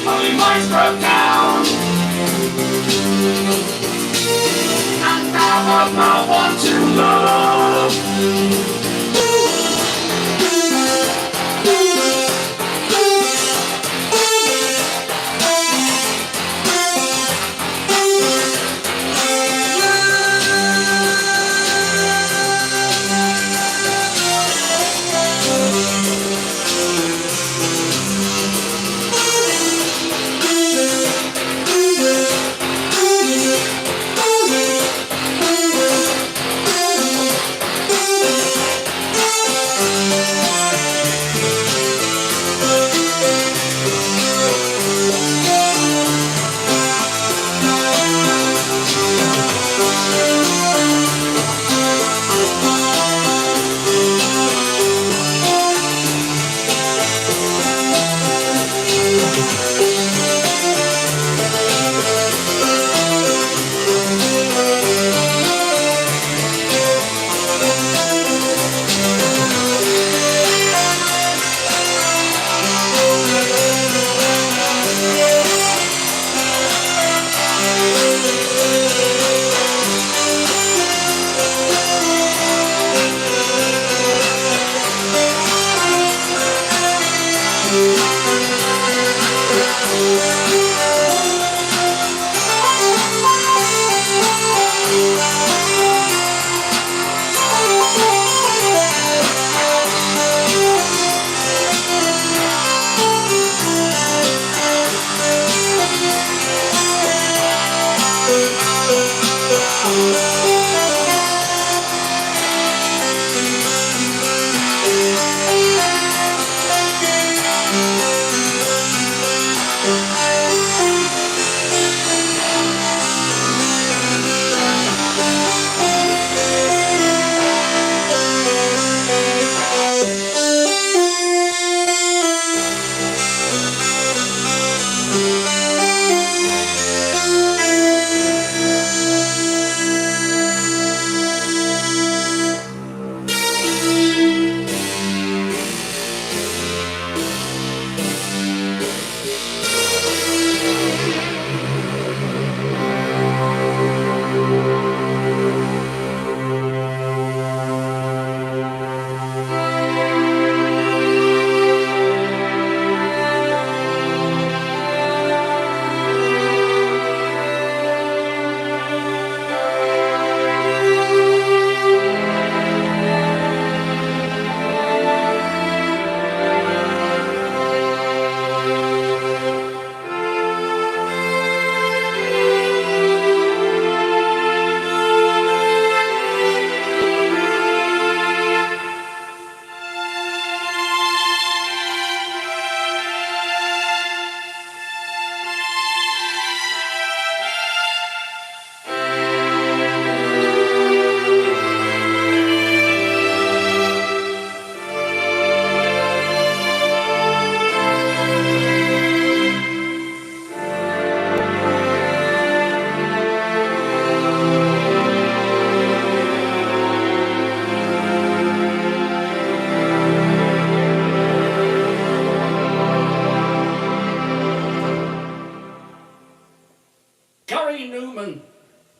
Only mine's broke down. I'm not one to love.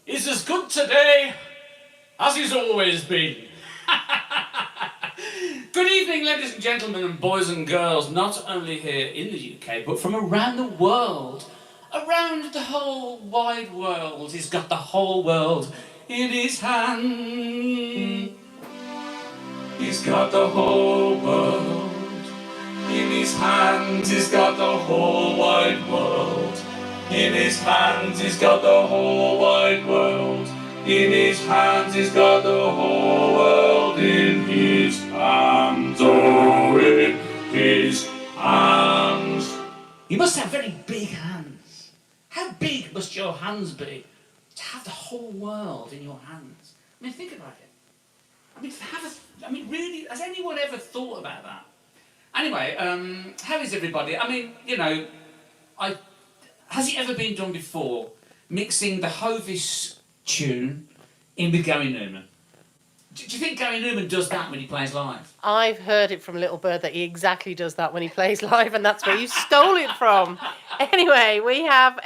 Is as good today as he's always been. Good evening, ladies and gentlemen, and boys and girls, not only here in the UK, but from around the world. Around the whole wide world. He's got the whole world in his hand. He's got the whole world in his hands. He's got the whole wide world in his hands. He's got the whole wide world in his hands. He's got the whole world in his hands. Oh, in his hands. You must have very big hands. How big must your hands be to have the whole world in your hands? I mean, think about it. I mean, really, has anyone ever thought about that? Anyway, how is everybody? I mean, you know, has it ever been done before, mixing the Hovis tune in with Gary Newman? Do you think Gary Newman does that when he plays live? I've heard it from Little Bird that he exactly does that when he plays live, and that's where you stole it from. Anyway, we have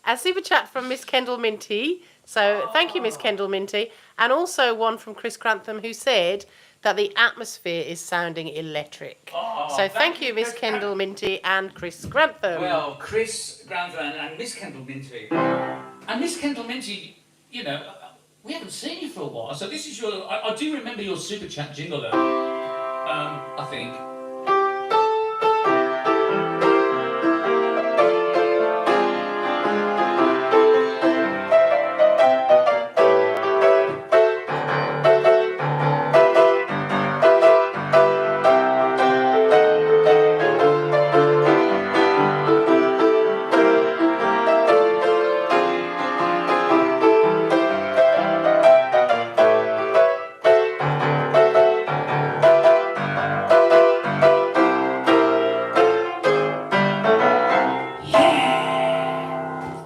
A super chat from Miss Kendall Minty. So thank you, Miss Kendall Minty. And also one from Chris Grantham, who said that the atmosphere is sounding electric. So thank you, Miss Kendall Minty and Chris Grantham. Well, Chris Grantham and Miss Kendall Minty. And Miss Kendall Minty, you know, we haven't seen you for a while. So this is your... I do remember your super chat jingle, though. I think.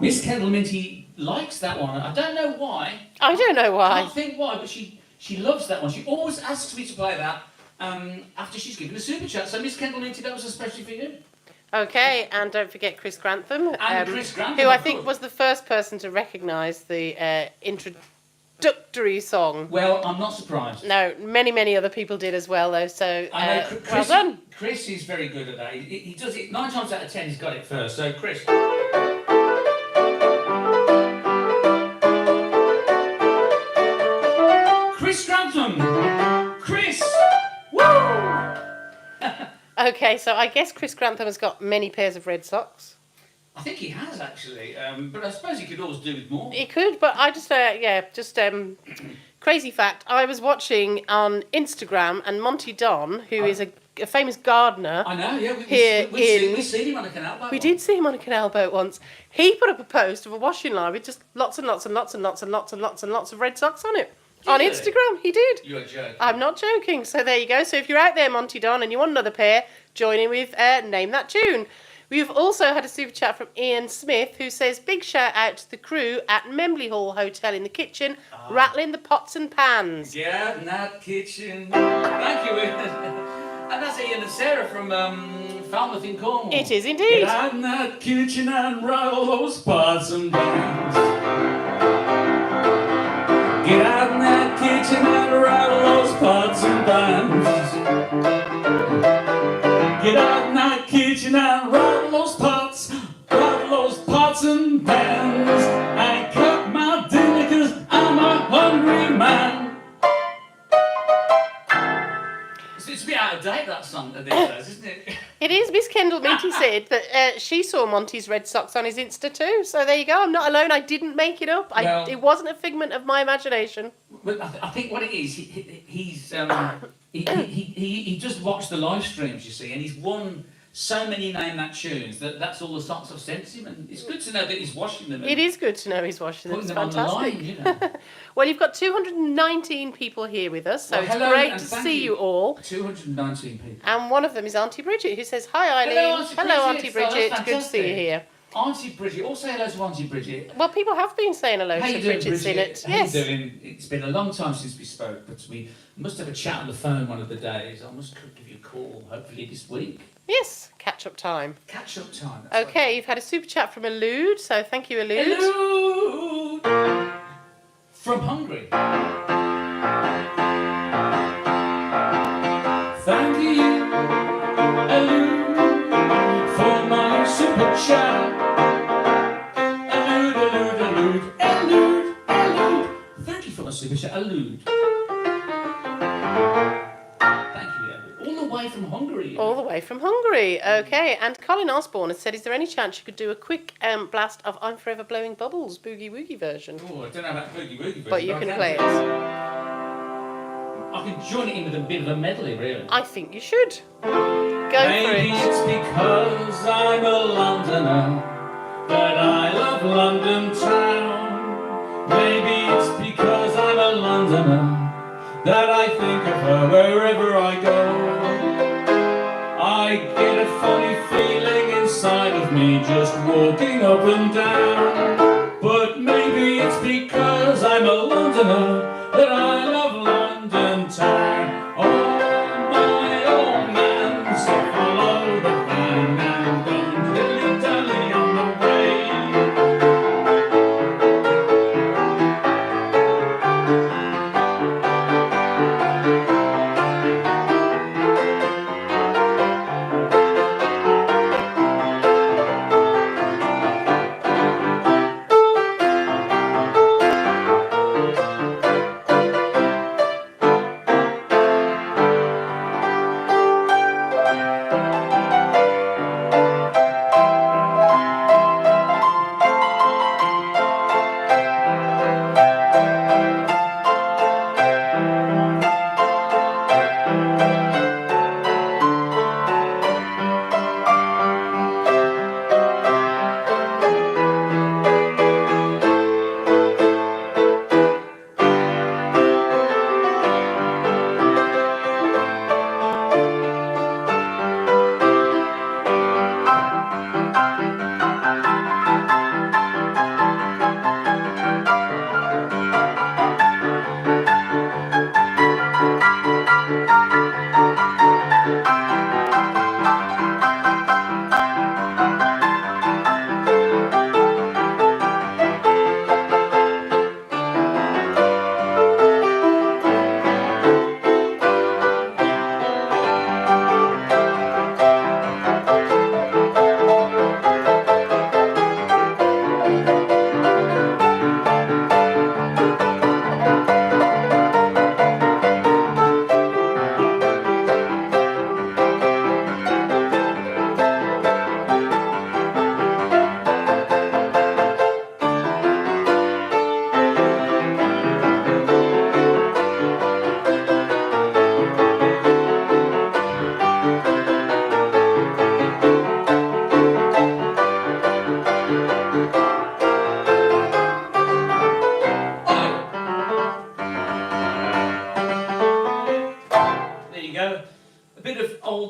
Miss Kendall Minty likes that one. I don't know why. I don't know I why. can't think why, but she loves that one. She always asks me to play that after she's given a super chat. So Miss Kendall Minty, that was especially for you. Okay, and don't forget Chris Grantham. And Chris Grantham, who I of think course. was the first person to recognise the introductory song. Well, I'm not surprised. No, many other people did as well, though, so I know well done. Chris is very good at that. He does it 9 times out of 10. He's got it first. So Chris. Chris Grantham. Chris. Woo! Okay, so I guess Chris Grantham has got many pairs of red socks. I think he has actually, but I suppose he could always do with more. He could, but I just, crazy fact, I was watching on Instagram and Monty Don, who is a famous gardener. I know, yeah. We've seen him on a canal boat. We did see him on a canal boat once. He put up a post of a washing line with just lots and lots and lots and lots and lots and lots and lots of red socks on it. On Instagram, he did. You're joking. I'm not joking. So there you go. So if you're out there, Monty Don, and you want another pair, join in with Name That Tune. We've also had a super chat from Ian Smith, who says, big shout out to the crew at Memley Hall Hotel in the kitchen, rattling the pots and pans. Yeah, in that kitchen. Thank you, Ian. And that's Ian and Sarah from Falmouth in Cornwall. It is indeed. Get out in that kitchen and rattle those pots and pans. Get out in that kitchen and rattle those pots and pans. Get out in that kitchen and rattle those pots and pans. I cook my dinner 'cause I'm a hungry man. It's a bit out of date, that song, these days, isn't it? It is. Miss Kendall Minty said that she saw Monty's red socks on his Insta too. So there you go. I'm not alone. I didn't make it up. Well, it wasn't a figment of my imagination. But I think what it is, he just watched the live streams, you see, and he's won so many Name That Tunes that's all the songs I've sent him, and it's good to know that he's washing them. It is good to know he's washing them. Putting It's them fantastic. on the line, you know. Well, you've got 219 people here with us, so Well, it's hello, great and to thank see you all. 219 people. And one of them is Auntie Bridget, who says, "Hi, Eileen. Hello, Auntie Bridget. Auntie Oh, Bridget. that's Good to see you fantastic. here." Auntie Bridget, also hello to Auntie Bridget. Well, people have been saying hello How to you doing, Bridget Sinnott. How Yes. you doing? It's been a long time since we spoke, but we must have a chat on the phone one of the days. I must give you a call, hopefully this week. Yes. Catch up time. Catch up time. That's Okay, you've had a super chat from Elude, so thank you, Elude. Hello! From Hungary. Thank you, Hello, for my super chat. Hello. Thank you for my super chat, Hello. Thank you, Hello. All the way from Hungary. All the way from Hungary. Okay, and Colin Osborne has said, is there any chance you could do a quick blast of I'm Forever Blowing Bubbles Boogie Woogie version? Oh, I don't know about Boogie Woogie, But you I can play it. I can join it in with a bit of a medley, really. I think you should. Go Maybe for it. it's because I'm a Londoner that I love London town. Maybe it's because I'm a Londoner that I think of her wherever I go. I get a funny feeling inside of me just walking up and down. But maybe it's because I'm a Londoner that I love London town. Oh my old man, so follow the van and don't dilly-dally on the way.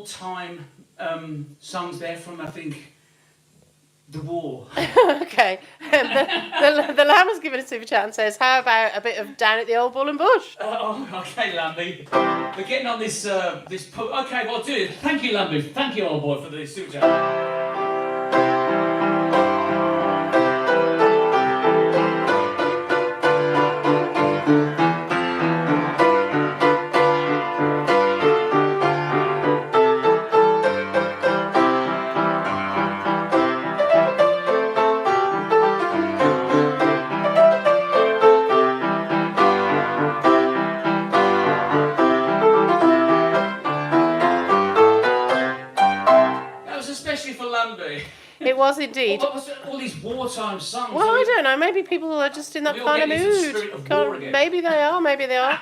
wartime songs there from, I think, the war. Okay. The Lamb has given a super chat and says, how about a bit of Down at the Old Bull and Bush? Okay, Lambie. We're getting on this pub. Okay, well, I'll do it. Thank you, Lambie. Thank you, old boy, for the super chat. It was indeed. What was all these wartime songs? Well, I don't know. Maybe people are just in that kind of mood. Maybe they are. Maybe they are.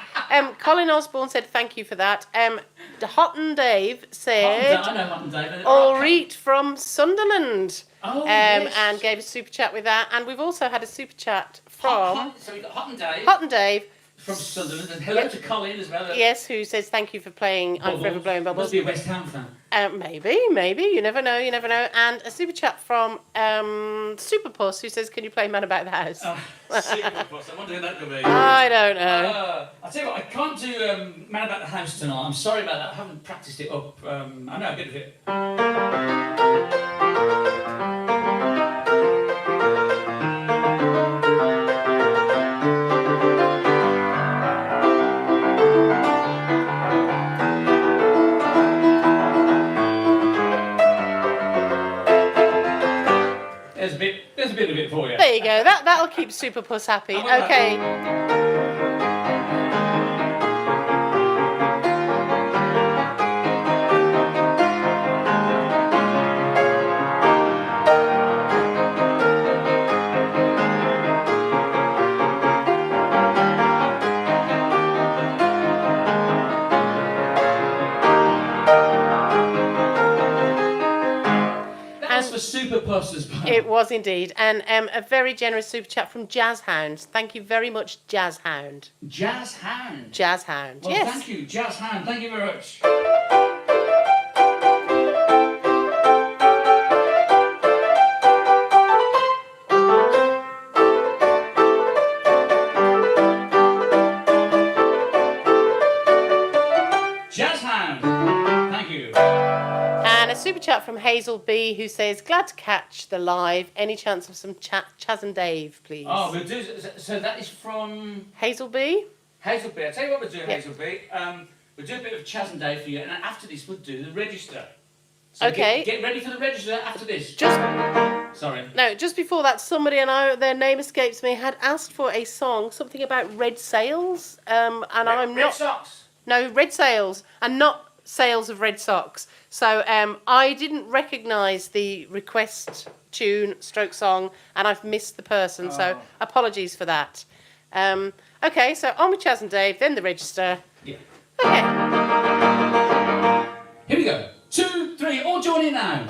Colin Osborne said thank you for that. Hot and Dave said, I know Hot and Dave. Ulrich from Sunderland. Oh, yes. And gave a super chat with that. And we've also had a super chat from... So we've got Hot and Dave. Hot and Dave. From Sunderland. And hello to Colin as well. Yes, who says thank you for playing I'm Forever Blowing Bubbles. Must be a West Ham fan. Maybe. You never know. And a super chat from Super Puss, who says, can you play Man About the House? Super Puss. I wonder who that could be. I don't know. I'll tell you what, I can't do Man About the House tonight. I'm sorry about that. I haven't practiced it up. I know a bit of it. There's a bit of it for you. There you go. That'll keep Super Puss happy. Okay. Super Puss. It was indeed, and a very generous super chat from Jazz Hound. Thank you very much, Jazz Hound. Jazz Hound. Jazz Hound. Well, yes. Thank you, Jazz Hound. Thank you very much. Jazz Hound. Thank you. And a super chat from Hazel B, who says, glad to catch the live. Any chance of some Chaz and Dave, please? Oh, we'll do. So that is from Hazel B? Hazel B. I'll tell you what we'll do, Hazel B. We'll do a bit of Chaz and Dave for you, and then after this we'll do the register. So okay. Get ready for the register after this. Sorry. No, just before that, somebody, and their name escapes me, had asked for a song, something about red sails. And I'm not... Red socks? No, red sails, and not sales of red socks. So I didn't recognise the request tune stroke song, and I've missed the person, so apologies for that. Okay, so on with Chaz and Dave, then the register. Yeah. Okay. Here we go. 2, 3, all join in now.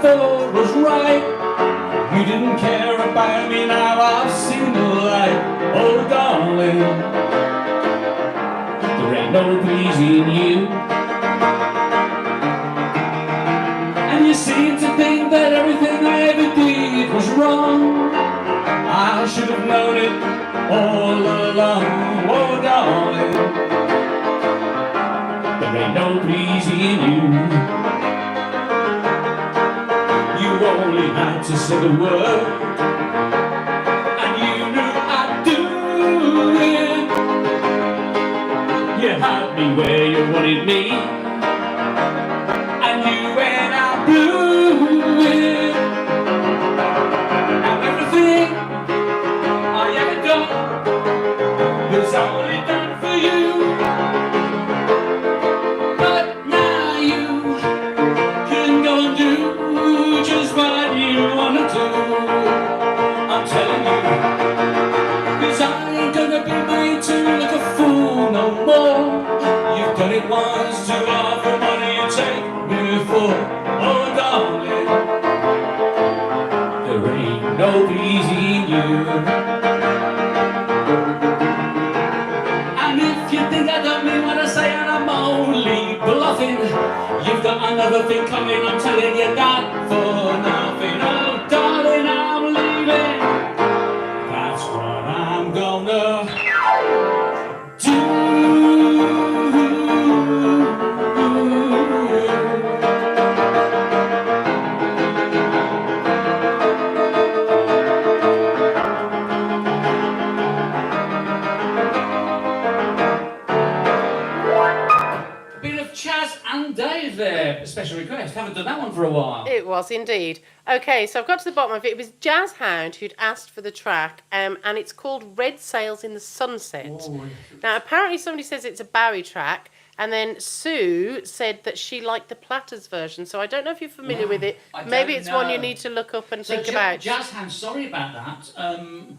Thought was right. You didn't care about me, now I've seen the light. Oh darling, there ain't no pleasing you. And you seem to think that everything I ever did was wrong. I should have known it all along. Oh darling, there ain't no pleasing you. You only had to say the word, and you knew I'd do it. You had me where you wanted me, and you went out blew it. And everything I ever done was only done for you. But now you can go and do just what you wanna do. I'm telling you, 'cause I ain't gonna be made to look a fool no more. You've there ain't no peace in you. And if you think I don't mean what I say and I'm only bluffing, you've got another thing coming, I'm telling you that for nothing. Oh darling, I'm leaving, that's what I'm gonna do. Bit of Chaz and Dave there, special request. Haven't done that one for a while. It was indeed. Okay, so I've got to the bottom of it. It was Jazz Hound who'd asked for the track, and it's called Red Sails in the Sunset. Oh. Now, apparently somebody says it's a Bowie track, and then Sue said that she liked the Platters version, so I don't know if you're familiar with it. Maybe it's one you need to look up and think about. Jazz Hound, sorry about that.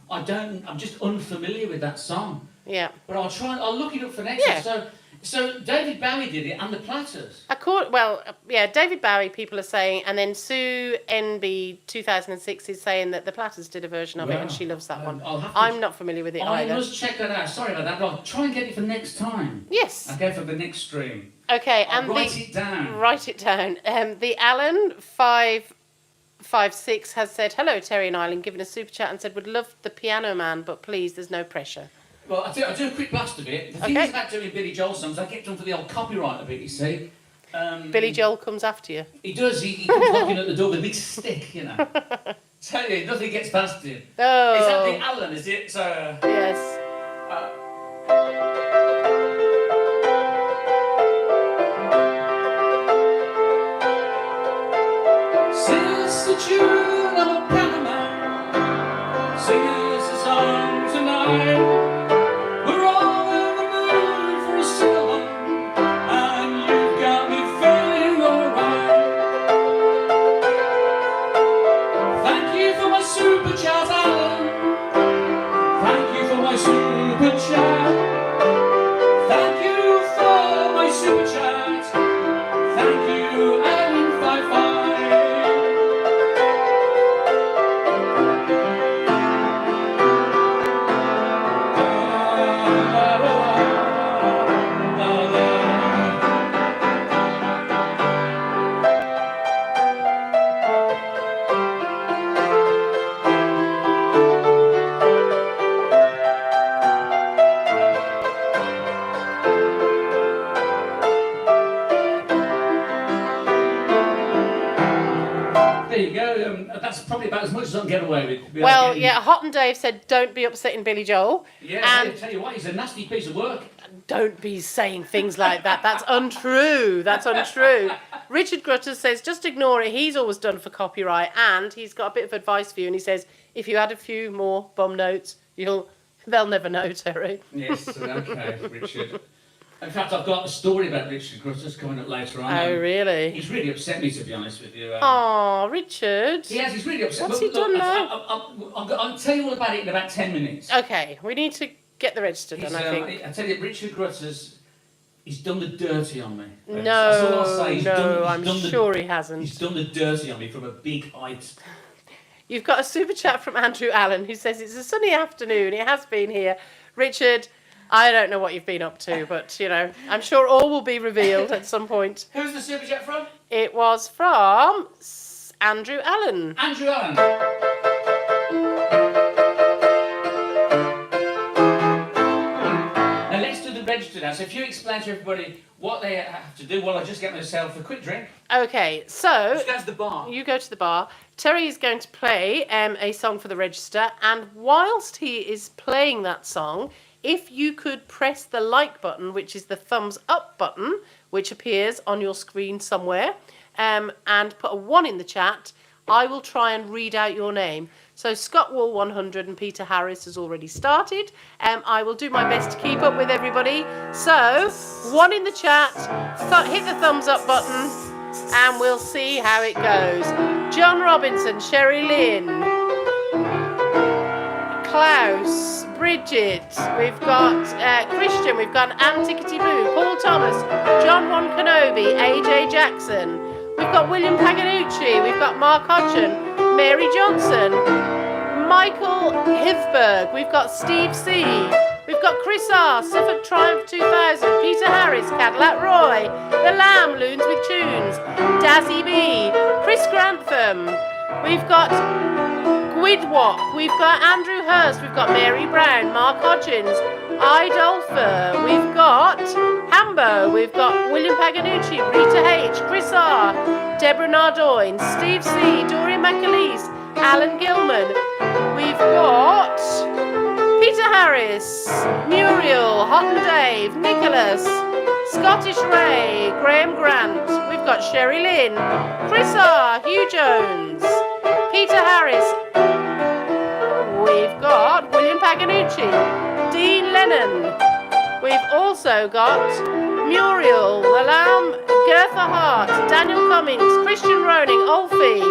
I'm just unfamiliar with that song. Yeah. But I'll look it up for next Yeah. time. So David Bowie did it and the Platters. David Bowie, people are saying, and then Sue NB 2006 is saying that the Platters did a version of it and she loves that one. I'm not familiar with it either. I must check that out. Sorry about that, but I'll try and get it for next time. Yes. Okay, for the next stream. Okay, I'll write it down. Write it down. The Alan 556 has said, hello, Terry and Eileen, given a super chat and said, would love the Piano Man, but please, there's no pressure. Well, I'll do a quick blast of it. The thing is about doing Billy Joel songs, I get done for the old copyright of it, you see. Billy Joel comes after you. He does. He comes knocking at the door with a big stick, you know. Tell you, nothing gets past him. Oh. Is that the Alan, is it? So, yes. Since the tune of a piano man, sing us a song tonight. We're all in the mood for a sing-along, and you've got me feeling alright. Thank you for my super chat, Alan. Thank you for my super chat. Thank you for my super chat. Thank you, Alan 55. There you go. That's probably about as much as I can get away with. Well, yeah, Hot and Dave said, don't be upsetting Billy Joel. Yeah, and I tell you what, he's a nasty piece of work. don't be saying things like that. That's untrue. That's untrue. Richard Grutter says, just ignore it. He's always done for copyright, and he's got a bit of advice for you. And he says, if you add a few more bum notes, they'll never know, Terry. Yes, okay, Richard. In fact, I've got a story about Richard Grutter coming up later on. Oh, really? He's really upset me, to be honest with you. Oh, Richard. He has, he's really upset. What's he done now? I'll tell you all about it in about 10 minutes. Okay, we need to get the register done, I think. I tell you, Richard Grutter's, he's done the dirty on me. No, That's all I'll say. I'm sure he hasn't. He's done the dirty on me from a big height. You've got a super chat from Andrew Allen who says it's a sunny afternoon. It has been here. Richard, I don't know what you've been up to, but, you know, I'm sure all will be revealed at some point. Who's the super chat from? It was from Andrew Allen. Andrew Allen. Now let's do the register now. So if you explain to everybody what they have to do while I just get myself a quick drink. Okay, so Just go to the bar. you go to the bar. Terry is going to play a song for the register, and whilst he is playing that song, if you could press the like button, which is the thumbs up button, which appears on your screen somewhere, and put a 1 in the chat, I will try and read out your name. So Scott Wall 100 and Peter Harris has already started. I will do my best to keep up with everybody. So 1 in the chat, hit the thumbs up button, and we'll see how it goes. John Robinson, Sherry Lynn, Klaus, Bridget, we've got Christian, we've got Antiquity Boo, Paul Thomas, John Juan Kenobi, AJ Jackson, we've got William Paganucci, we've got Mark Hodgson, Mary Johnson, Michael Hivberg, we've got Steve C, we've got Chris R, Suffolk Triumph 2000, Peter Harris, Cadillac Roy, The Lamb, Loons with Tunes, Dazzy B, Chris Grantham, we've got Gwidwop, we've got Andrew Hurst, we've got Mary Brown, Mark Hodgins, Idolfer, we've got Hambo, we've got William Paganucci, Rita H, Chris R, Deborah Nardoin, Steve C, Dorian McAleese, Alan Gilman, we've got Peter Harris, Muriel, Hot and Dave, Nicholas, Scottish Ray, Graham Grant, we've got Sherry Lynn, Chris R, Hugh Jones, Peter Harris, we've got William Paganucci, Dean Lennon, we've also got Muriel, The Lamb, Gertha Hart, Daniel Cummings, Christian Roning, Olfie,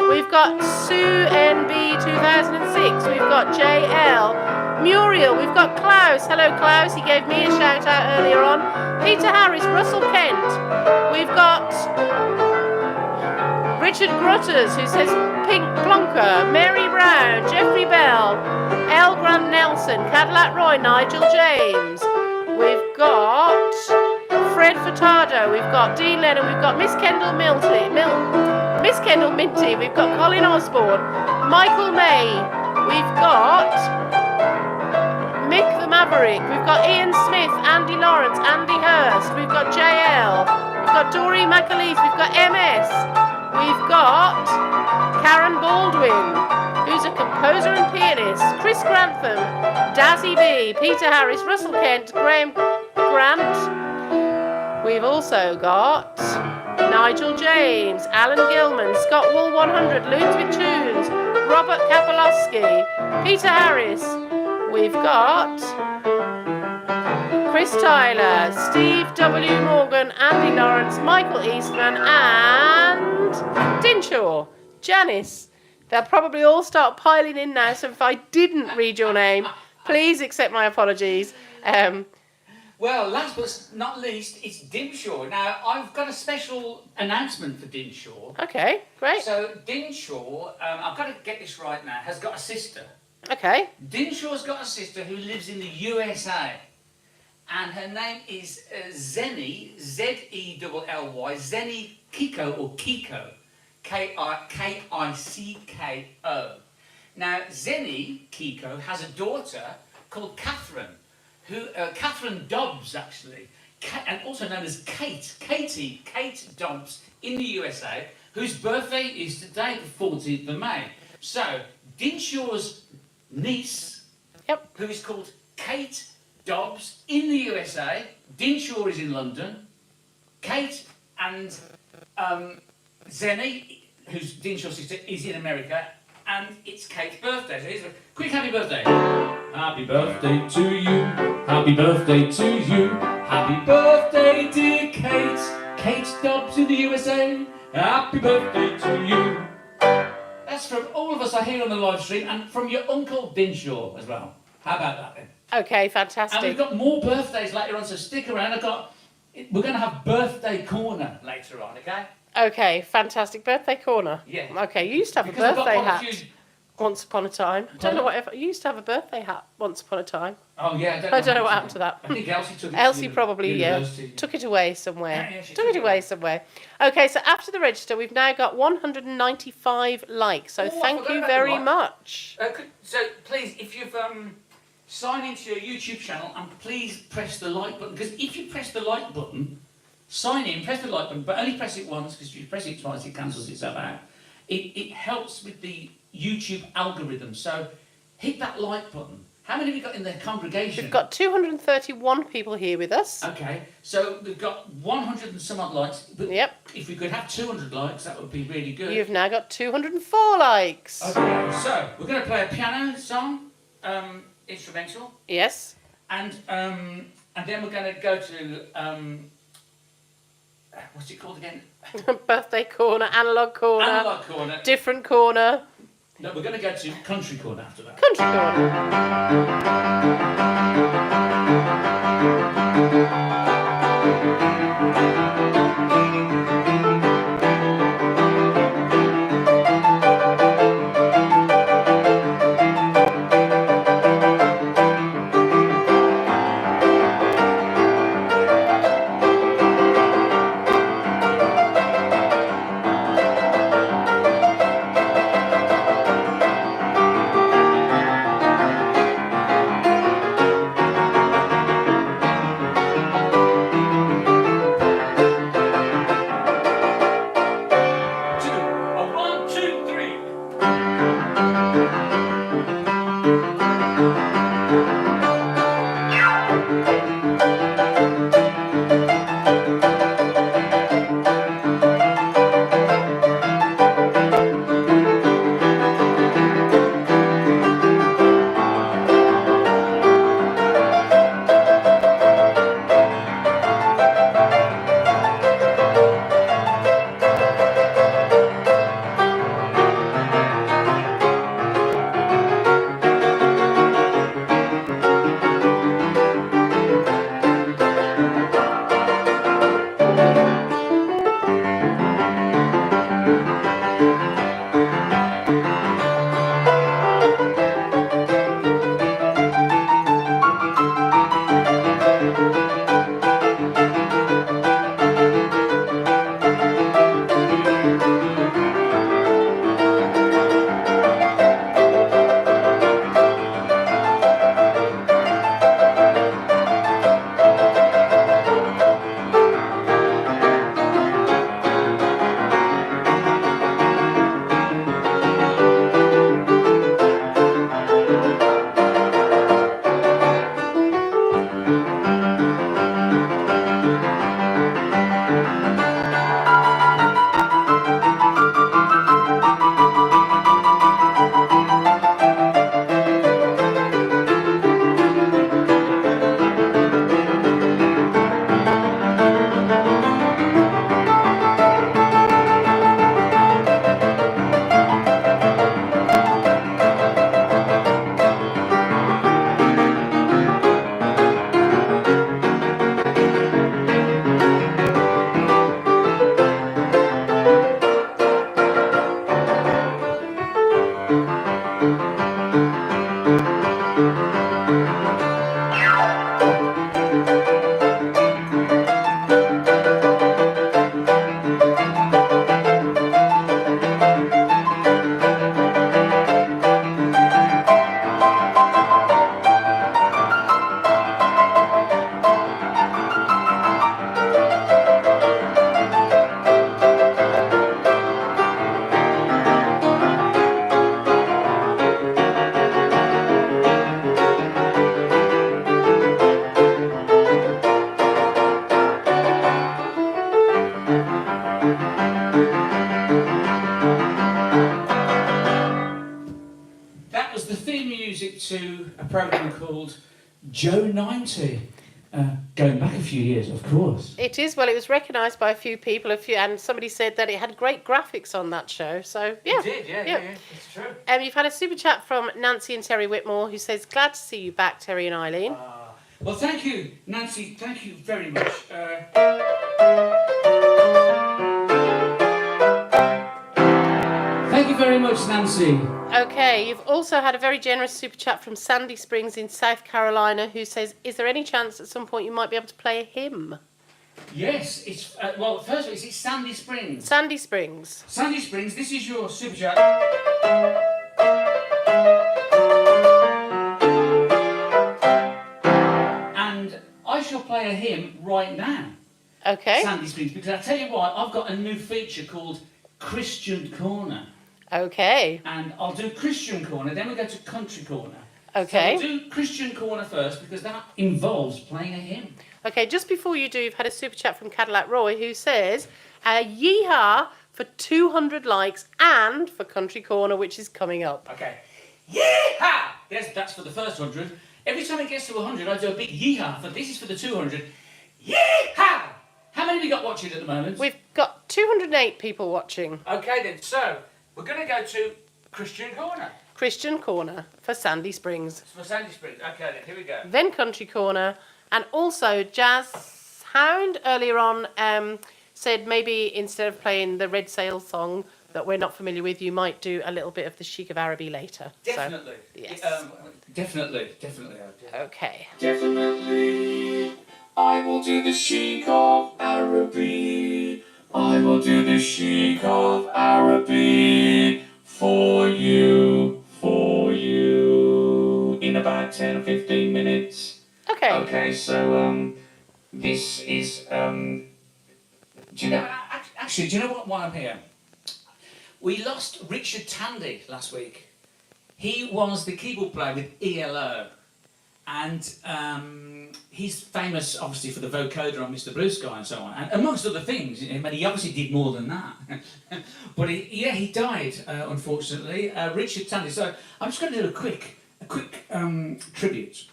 we've got Sue NB 2006, we've got JL, Muriel, we've got Klaus, hello Klaus, he gave me a shout out earlier on, Peter Harris, Russell Kent, we've got Richard Grutters, who says Pink Plonker, Mary Brown, Jeffrey Bell, L. Grant Nelson, Cadillac Roy, Nigel James. We've got Fred Furtado, we've got Dean Lennon, we've got Miss Kendall Miss Kendall Minty, we've got Colin Osborne, Michael May, we've got Mick the Maverick, we've got Ian Smith, Andy Lawrence, Andy Hurst, we've got JL, we've got Dory McAleese, we've got MS, we've got Karen Baldwin, who's a composer and pianist, Chris Grantham, Dazzy B, Peter Harris, Russell Kent, Graham Grant. We've also got Nigel James, Alan Gilman, Scott Wool 100, Loons with Tunes, Robert Kapolowski, Peter Harris. We've got Chris Tyler, Steve W. Morgan, Andy Lawrence, Michael Eastman, and Dinshaw, Janice. They'll probably all start piling in now, so if I didn't read your name, please accept my apologies. Well, last but not least, it's Dinshaw. Now, I've got a special announcement for Dinshaw. Okay, great. So, Dinshaw, I've got to get this right now, has got a sister. Okay. Dinshaw's got a sister who lives in the USA. And her name is Zenny, Z-E-L-L-Y, Zenny Kiko, or Kiko. K-I-C-K-O. Now, Zenny Kiko has a daughter called Catherine, who Catherine Dobbs, actually, and also known as Kate Dobbs in the USA, whose birthday is today, the 14th of May. So, Dinshaw's niece, who is called Kate Dobbs in the USA, Dinshaw is in London, Kate and Zenny, who's Dinshaw's sister, is in America, and it's Kate's birthday. So here's a quick happy birthday. Happy birthday to you, happy birthday to you, happy birthday dear Kate, Kate Dobbs in the USA, happy birthday to you. That's from all of us are here on the live stream, and from your uncle Dinshaw as well. How about that then? Okay, fantastic. And we've got more birthdays later on, so stick around. We're going to have birthday corner later on, okay? Okay, fantastic. Birthday corner. Yeah. Okay, you used to have a birthday hat once upon a time. I don't know whatever. You used to have a birthday hat once upon a time. Oh yeah, I don't know what happened to that. I think Elsie took it. Elsie probably took it away somewhere. Yeah, took it away somewhere. Okay, so after the register, we've now got 195 likes. So thank you very much. So please, if you've sign into your YouTube channel and please press the like button, because if you press the like button, sign in, press the like button, but only press it once, because if you press it twice, it cancels itself out. It helps with the YouTube algorithm. So hit that like button. How many have we got in the congregation? We've got 231 people here with us. Okay, so we've got 100 and some odd likes. But yep. If we could have 200 likes, that would be really good. You've now got 204 likes. Okay, so we're going to play a piano song, instrumental. Yes. And then we're going to go to what's it called again? Birthday corner, analog corner. Analog corner. Different corner. No, we're going to go to country corner after that. Country corner. was the theme music to a program called Joe 90. Going back a few years, of course. It is. Well, it was recognised by a few people, and somebody said that it had great graphics on that show. So, yeah. It did, yeah. It's true. You've had a super chat from Nancy and Terry Whitmore, who says, glad to see you back, Terry and Eileen. Well, thank you, Nancy. Thank you very much. Thank you very much, Nancy. Okay, you've also had a very generous super chat from Sandy Springs in South Carolina, who says, is there any chance at some point you might be able to play a hymn? Yes, it's, well, first of all, it's Sandy Springs. Sandy Springs. Sandy Springs, this is your super chat. And I shall play a hymn right now. Okay. Sandy Springs, because I tell you what, I've got a new feature called Christian Corner. Okay. And I'll do Christian Corner, then we go to Country Corner. Okay. So we'll do Christian Corner first, because that involves playing a hymn. Okay, just before you do, you've had a super chat from Cadillac Roy, who says, yeehaw for 200 likes and for Country Corner, which is coming up. Okay. Yeehaw! Yes, that's for the first 100. Every time it gets to 100, I do a big yeehaw, but this is for the 200. Yeehaw! How many have we got watching at the moment? We've got 208 people watching. Okay then, so we're going to go to Christian Corner. Christian Corner for Sandy Springs. For Sandy Springs. Okay then, here we go. Then Country Corner. And also Jazz Hound earlier on said maybe instead of playing the Red Sail song that we're not familiar with, you might do a little bit of the Chic of Araby later. Definitely. So, yes. Definitely. Okay. Definitely, I will do the Chic of Araby. I will do the Chic of Araby for you, in about 10 or 15 minutes. Okay. Okay, so, this is, do you know, Actually, do you know what? While I'm here, we lost Richard Tandy last week. He was the keyboard player with ELO, and he's famous, obviously, for the vocoder on Mr. Blue Sky and so on, and amongst other things. But he obviously did more than that. But he died, unfortunately, Richard Tandy. So I'm just going to do a quick tribute.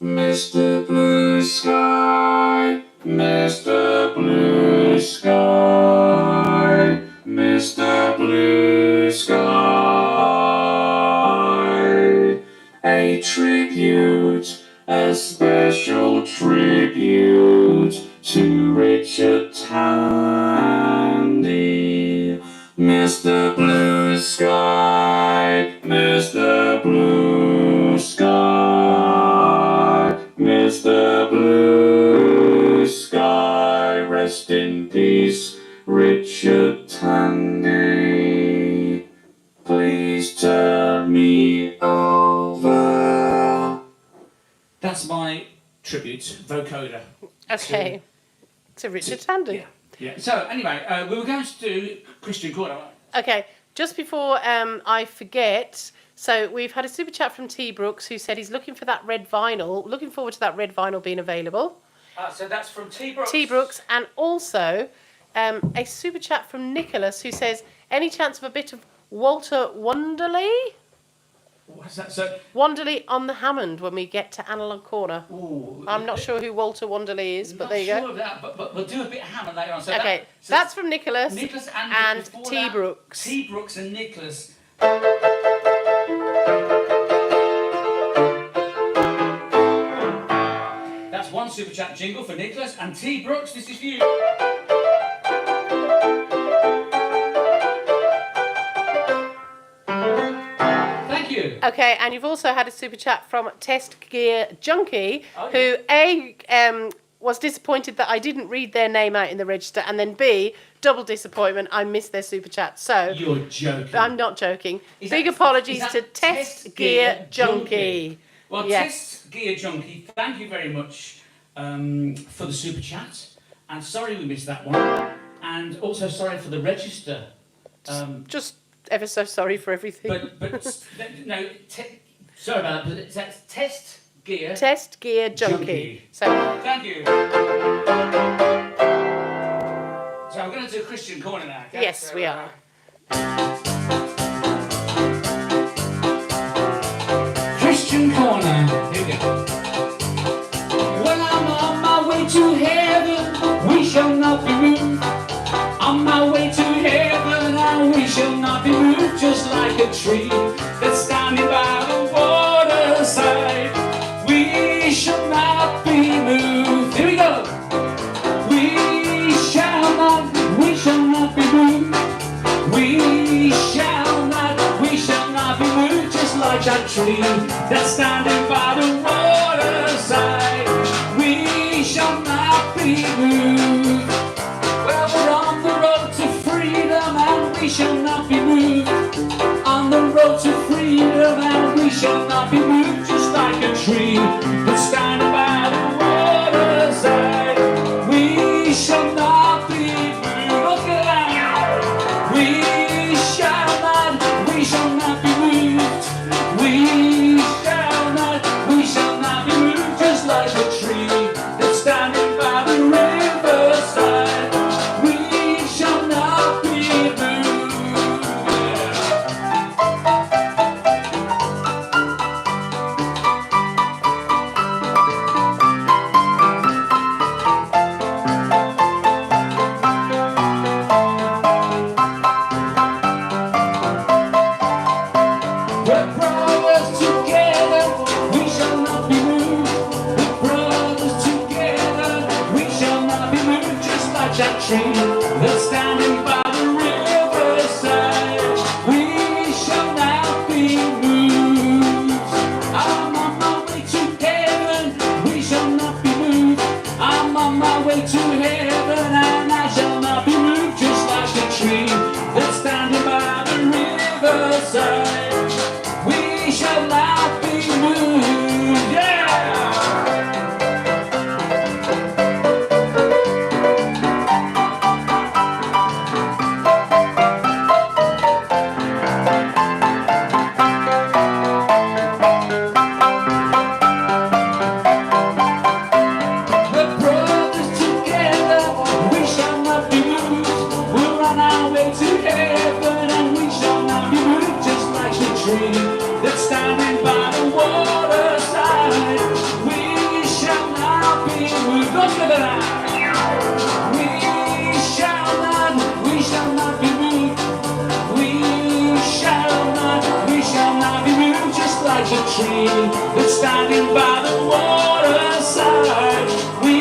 Mr. Blue Sky, Mr. Blue Sky, Mr. Blue Sky. A tribute, a special tribute to Richard Tandy. Mr. Blue Sky, Mr. Blue Sky, Mr. Blue Sky, rest in peace, Richard Tandy. Please turn me over. That's my tribute, vocoder. Okay. To Richard Tandy. Yeah. So anyway, we were going to do Christian Corner. Okay. Just before I forget, so we've had a super chat from T. Brooks, who said he's looking for that red vinyl, looking forward to that red vinyl being available. So that's from T. Brooks. T. Brooks, and also a super chat from Nicholas, who says, any chance of a bit of Walter Wonderly? What's that? So, Wonderly on the Hammond when we get to Analog Corner. ooh, I'm not sure who Walter Wonderly is, but there you Not go. sure of that, but we'll do a bit of Hammond later on. So Okay, so that's from Nicholas Nicholas and before T. that, Brooks. T. Brooks and Nicholas. That's one super chat jingle for Nicholas and T. Brooks. This is for you. Thank you. Okay, and you've also had a super chat from Test Gear Junkie, Oh, who was disappointed that I didn't read their name out in the register, and then B, double disappointment, I missed their super chat. So You're joking. I'm not joking. Is Big that- apologies is to that Test Gear Junkie. Well, Yes. Test Gear Junkie, thank you very much for the super chat. And sorry we missed that one. And also sorry for the register. Just ever so sorry for everything. No, sorry about that. But that's Test Gear. Test Gear Junkie. Junkie. So Thank you. So I'm going to do Christian Corner now. Okay? yes, So, we are. that's standing by the waterside. We shall not be moved. Here we go. We shall not be moved. We shall not be moved, just like that tree that's standing by the waterside. We shall not be moved. Well, we're on the road to freedom and we shall not be moved. On the road to freedom and we shall not be moved, just like a tree that's standing by the waterside. We shall not be moved. Look at that. We shall not be moved. We shall not be moved, just like a tree that's standing by the riverside. We shall not be moved. We're brothers together, we shall not be moved. We're brothers together, we shall not be moved, just like that tree that's standing by the riverside. We shall not be moved. I'm on my way to heaven, we shall not be moved. I'm on my way to heaven and I shall not be moved, just like the tree that's standing by the riverside. We shall not be moved, yeah! We're brothers together, we shall not be moved. We're on our way to heaven and we shall not be moved, just like the tree that's standing by the waterside. We shall not be moved. Look at that. We shall not be moved. We shall not be moved, just like the tree that's standing by the waterside. We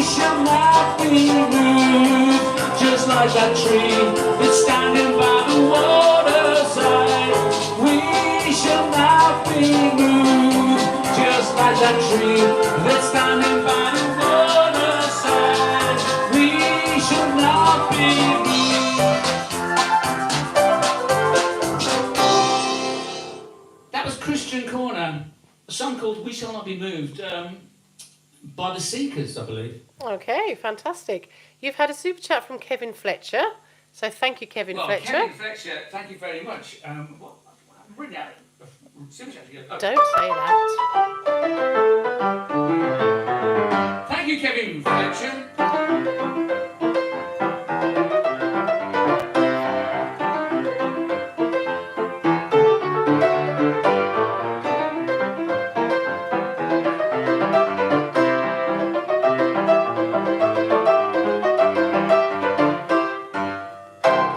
shall not be moved, just like that tree that's standing by the waterside. We shall not be moved, just like that tree that's standing by the waterside. We shall not be moved. That was Christian Corner, a song called We Shall Not Be Moved, by the Seekers, I believe. Okay, fantastic. You've had a super chat from Kevin Fletcher. So thank you, Kevin Fletcher. Kevin Fletcher, thank you very much. Bring out super chat again. Oh. Don't say that. Thank you, Kevin Fletcher.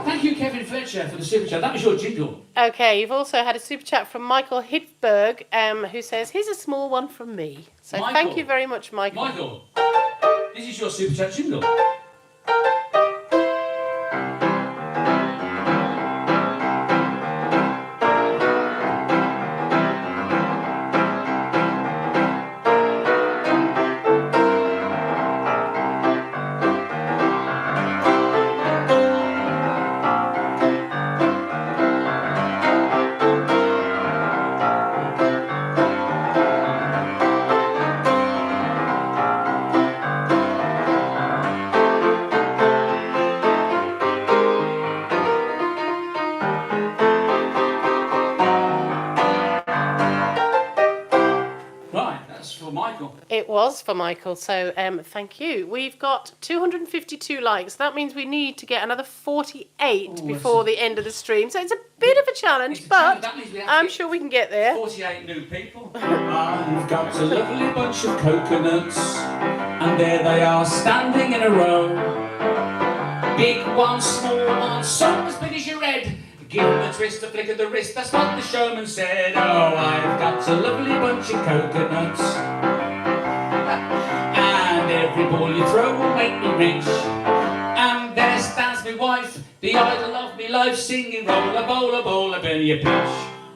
Thank you, Kevin Fletcher, for the super chat. That was your jingle. Okay, you've also had a super chat from Michael Hidberg, who says, here's a small one from me. So Michael. thank you very much, Michael. Michael, this is your super chat jingle. It was for Michael, so thank you. We've got 252 likes. That means we need to get another 48 before the end of the stream. So it's a bit of a challenge, but I'm sure we can get there. 48 new people. I've got a lovely bunch of coconuts, and there they are standing in a row. Big one, small one, some as big as your head. Give him a twist, a flick of the wrist, that's what the showman said. Oh, I've got a lovely bunch of coconuts, and every ball you throw will make me rich. And there stands my wife, the idol of me life, singing roll a penny a pinch.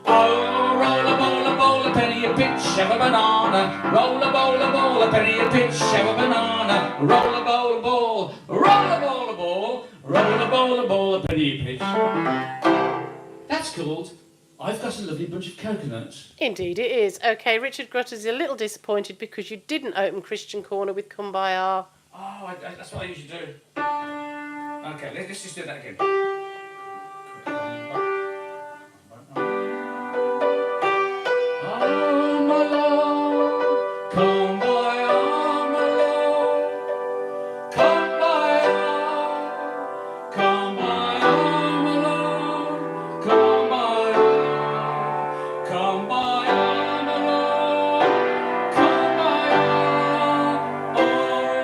Oh, roll a penny a pinch, have a banana. Roll a penny a pinch, have a banana. Roll a ball, a penny a pinch. That's called I've Got a Lovely Bunch of Coconuts. Indeed it is. Okay, Richard Grutters is a little disappointed because you didn't open Christian Corner with Kumbaya. Oh, that's what I usually do. Okay, let's just do that again. Oh, my love, Kumbaya, my love, Kumbaya, Kumbaya, my love, Kumbaya, Kumbaya, my love, Kumbaya, oh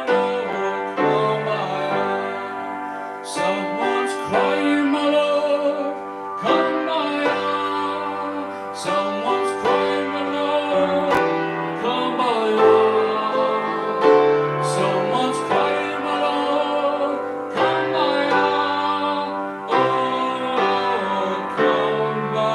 Lord, Kumbaya. Someone's crying, my love, Kumbaya. Someone's crying, my love, Kumbaya. Someone's crying, my love, Kumbaya. Oh Lord, Kumbaya.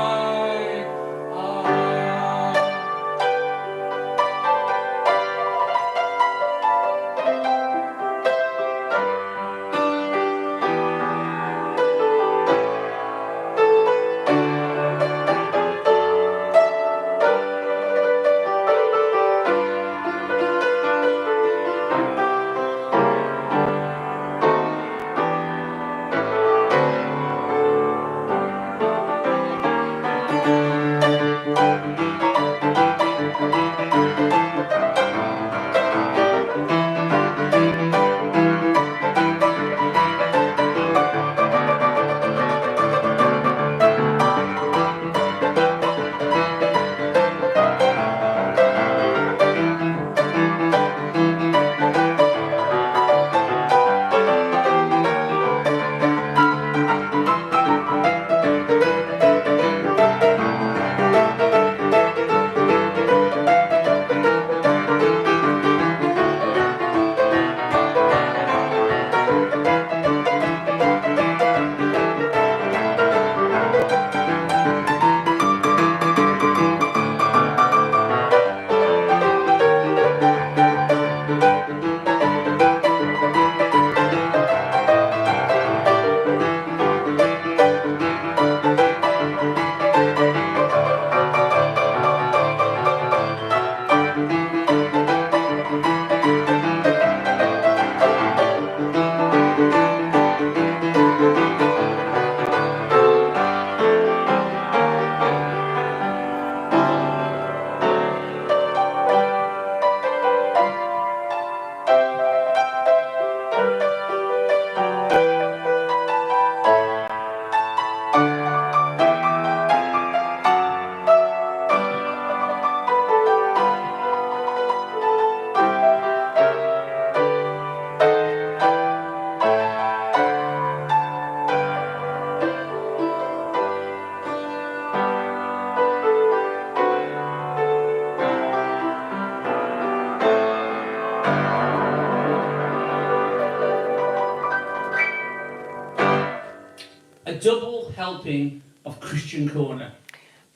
A double helping of Christian Corner,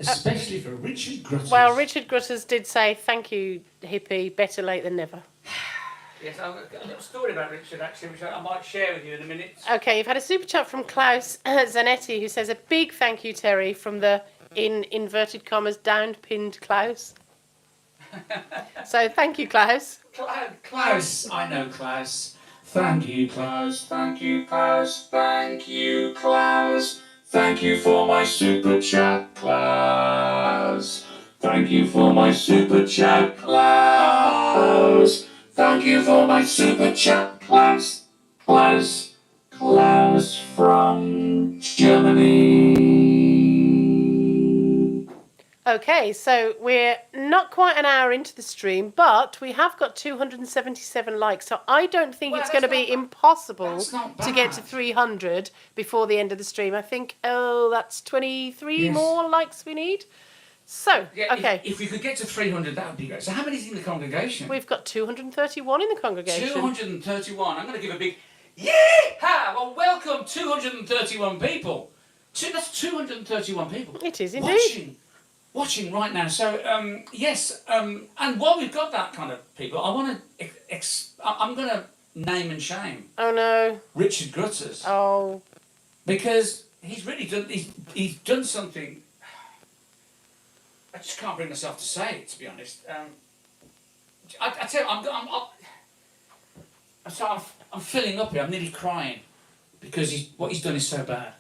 especially for Richard Grutters. Well, Richard Grutters did say, thank you, hippie, better late than never. Yes, I've got a little story about Richard, actually, which I might share with you in a minute. Okay, you've had a super chat from Klaus Zanetti, who says, a big thank you, Terry, from the, in inverted commas, down-pinned Klaus. So, thank you, Klaus. Klaus, I know Klaus. Thank you, Klaus. Thank you, Klaus. Thank you, Klaus. Thank you for my super chat, Klaus. Thank you for my super chat, Klaus. Thank you for my super chat, Klaus. Klaus from Germany. Okay, so we're not quite an hour into the stream, but we have got 277 likes. So I don't think Well, it's going to that's be not impossible That's not to get to bad. 300 before the end of the stream. I think, that's 23 Yes. more likes we need. So, Yeah, okay, if we could get to 300, that would be great. So how many's in the congregation? we've got 231 in the congregation. 231. I'm going to give a big yeah! Well, welcome 231 people. That's 231 people. It is indeed. Watching right now. So yes, and while we've got that kind of people, I want to. I'm going to name and shame Oh no. Richard Grutters Oh. because he's really done. He's done something. I just can't bring myself to say it. To be honest, I tell you, I'm filling up here. I'm nearly crying because what he's done is so bad.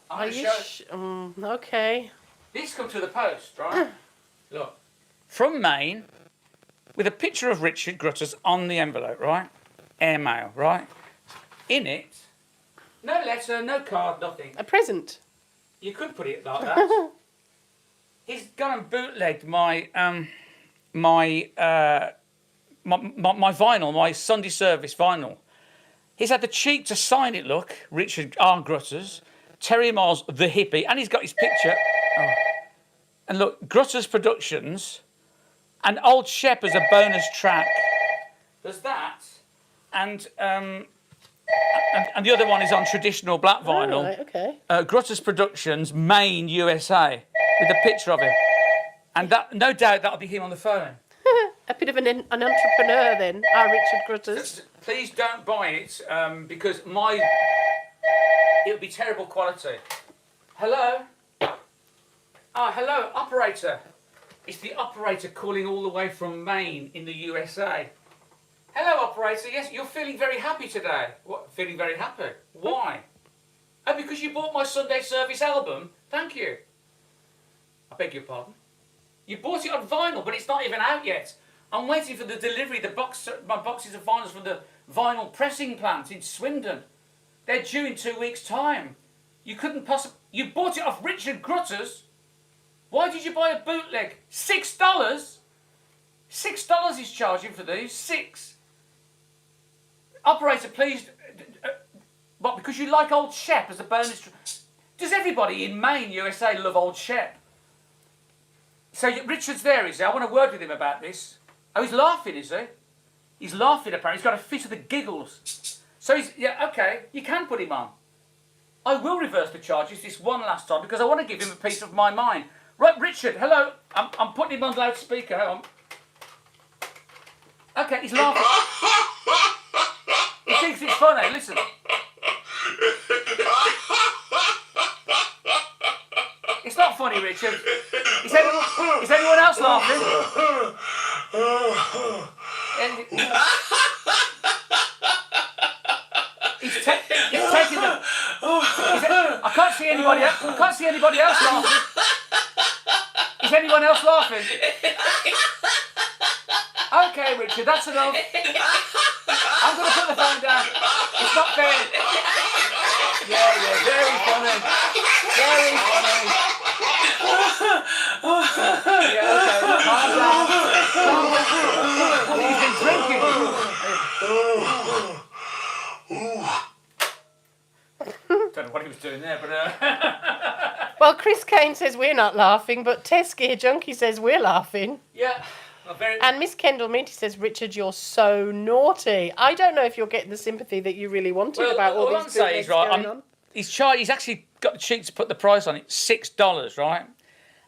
Are you okay. These come to the post, right? Look. From Maine, with a picture of Richard Grutters on the envelope, right? Airmail, right? In it, no letter, no card, nothing. A present. You could put it like that. He's gone and bootlegged my vinyl, my Sunday service vinyl. He's had the cheek to sign it, look, Richard R. Grutters. Terry Miles, the hippie, and he's got his picture. Oh. And look, Grutters Productions, and Old Shep as a bonus track. There's that, and the other one is on traditional black vinyl. Oh, right, okay. Grutters Productions, Maine, USA, with a picture of him, and that no doubt that'll be him on the phone. A bit of an entrepreneur then, our Richard Grutters. Please don't buy it because it'll be terrible quality. Hello? Hello, operator. It's the operator calling all the way from Maine in the USA. Hello, operator. Yes, you're feeling very happy today. What? Feeling very happy? Why? Oh, because you bought my Sunday service album. Thank you. I beg your pardon. You bought it on vinyl, but it's not even out yet. I'm waiting for the delivery. My boxes of vinyls from the vinyl pressing plant in Swindon. They're due in 2 weeks' time. You couldn't possibly... You bought it off Richard Grutters. Why did you buy a bootleg? $6? $6 he's charging for these. $6. Operator, please... What, because you like Old Shep as a bonus... Does everybody in Maine, USA, love Old Shep? So Richard's there, is he? I want a word with him about this. Oh, he's laughing, is he? He's laughing, apparently. He's got a fit of the giggles. So he's... Yeah, okay. You can put him on. I will reverse the charges this one last time because I want to give him a piece of my mind. Right, Richard, hello. I'm putting him on loudspeaker. Hang on. Okay, he's laughing. He thinks it's funny. Listen. It's not funny, Richard. Is anyone else laughing? He's taking them. I can't see anybody else. I can't see anybody else laughing. Is anyone else laughing? Okay, Richard, that's enough. I'm going to put the phone down. It's not fair. Yeah, very funny. Very funny. Yeah, okay, calm down. He's been drinking. Don't know what he was doing there, but... Well, Chris Kane says we're not laughing, but Tesky Junkie says we're laughing. Yeah. And Miss Kendall Minty says, Richard, you're so naughty. I don't know if you're getting the sympathy that you really wanted about all these things going on. He's actually got the cheek to put the price on it, $6, right?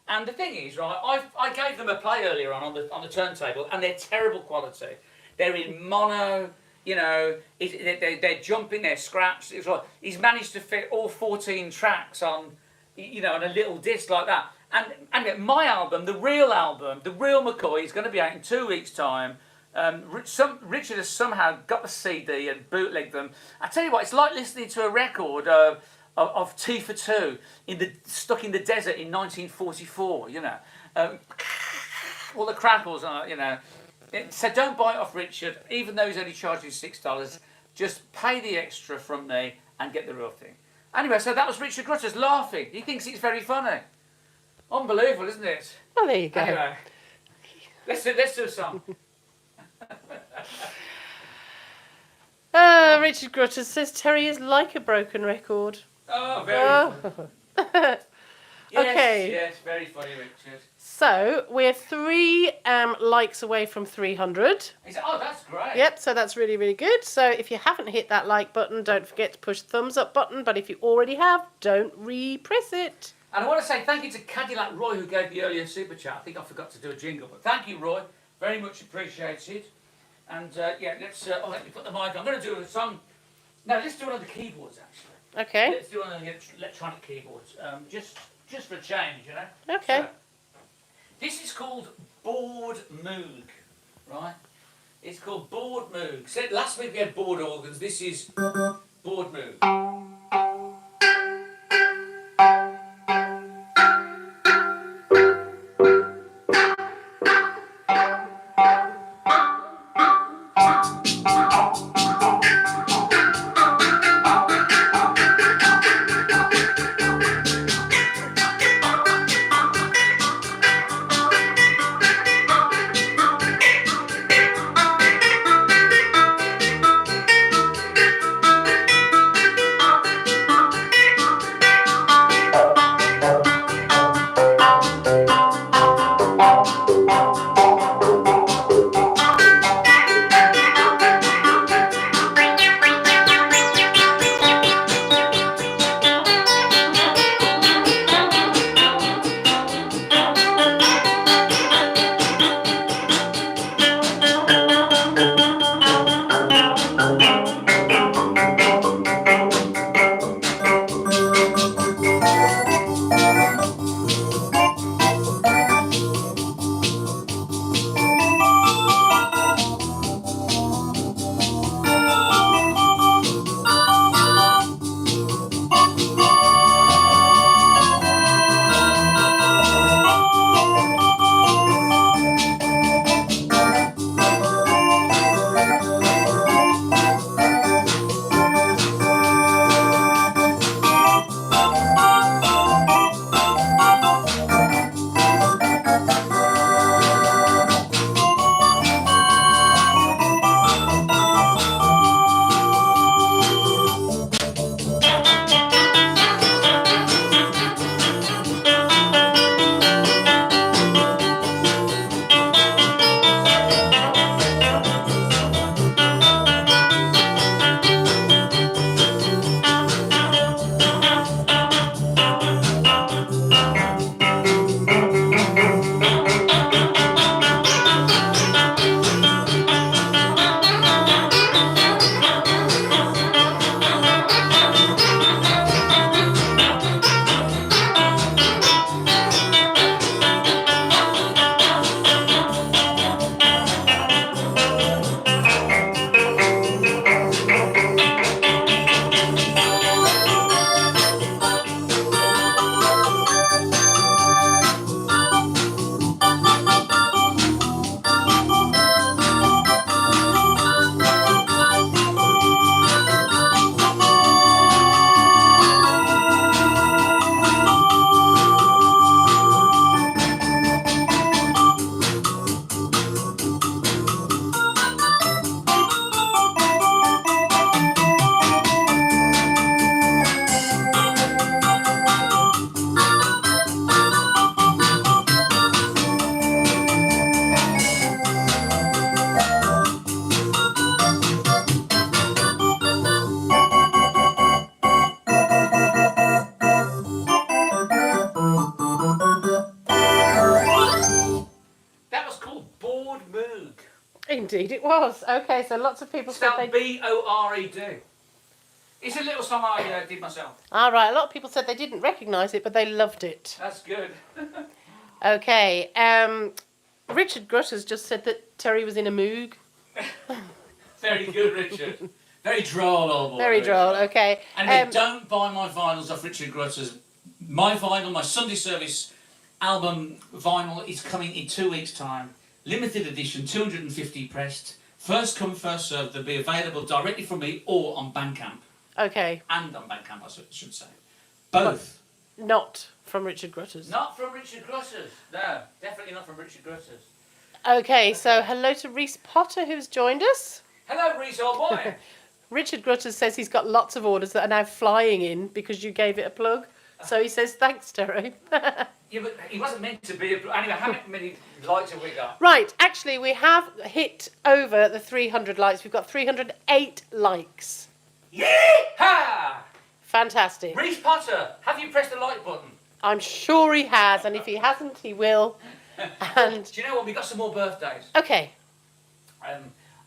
And the thing is, right, I gave them a play earlier on the turntable, and they're terrible quality. They're in mono, you know, they're jumping, they're scratched. It's like he's managed to fit all 14 tracks on, you know, on a little disc like that. And my album, the real McCoy, is going to be out in 2 weeks' time. Richard has somehow got the CD and bootlegged them. I tell you what, it's like listening to a record of T for Two stuck in the desert in 1944. You know, all the crackles are, you know. So don't buy it off Richard, even though he's only charging $6. Just pay the extra from me and get the real thing. Anyway, so that was Richard Grutters laughing. He thinks it's very funny. Unbelievable, isn't it? Well, there you go. Anyway, let's do a song. Richard Grutters says Terry is like a broken record. Oh, very funny. Yes, Okay. yes, very funny, Richard. So we're 3 likes away from 300. He said, oh, that's great. Yep, so that's really, really good. So if you haven't hit that like button, don't forget to push the thumbs up button. But if you already have, don't re-press it. And I want to say thank you to Cadillac Roy, who gave the earlier super chat. I think I forgot to do a jingle, but thank you, Roy. Very much appreciated. And yeah, let's. Let me put the mic on. I'm going to do a song. No, let's do it on the keyboards, actually. Okay. Let's do it on the electronic keyboards. Just for a change, you know. Okay. So, this is called Board Moog, right? It's called Board Moog. Said last week we had board organs. This is Board Moog. Indeed it was. Okay, so lots of people said they... Spelled B-O-R-E-D. It's a little song I did myself. All right, a lot of people said they didn't recognise it, but they loved it. That's good. Okay, Richard Grutters just said that Terry was in a moog. Very good, Richard. Very droll, old boy. Very droll, okay. Anyway, don't buy my vinyls off Richard Grutters. My vinyl, my Sunday Service album vinyl is coming in 2 weeks' time. Limited edition, 250 pressed. First come, first served. They'll be available directly from me or on Bandcamp. Okay. And on Bandcamp, I should say. Both. Not from Richard Grutters. Not from Richard Grutters. No, definitely not from Richard Grutters. Okay, so hello to Reese Potter who's joined us. Hello, Reese, old boy. Richard Grutters says he's got lots of orders that are now flying in because you gave it a plug. So he says, thanks, Terry. Yeah, but he wasn't meant to be. Anyway, how many likes have we got? Right, actually, we have hit over the 300 likes. We've got 308 likes. Yee-haw! Fantastic. Reese Potter, have you pressed the like button? I'm sure he has, and if he hasn't, he will. And Do you know what? We got some more birthdays. okay,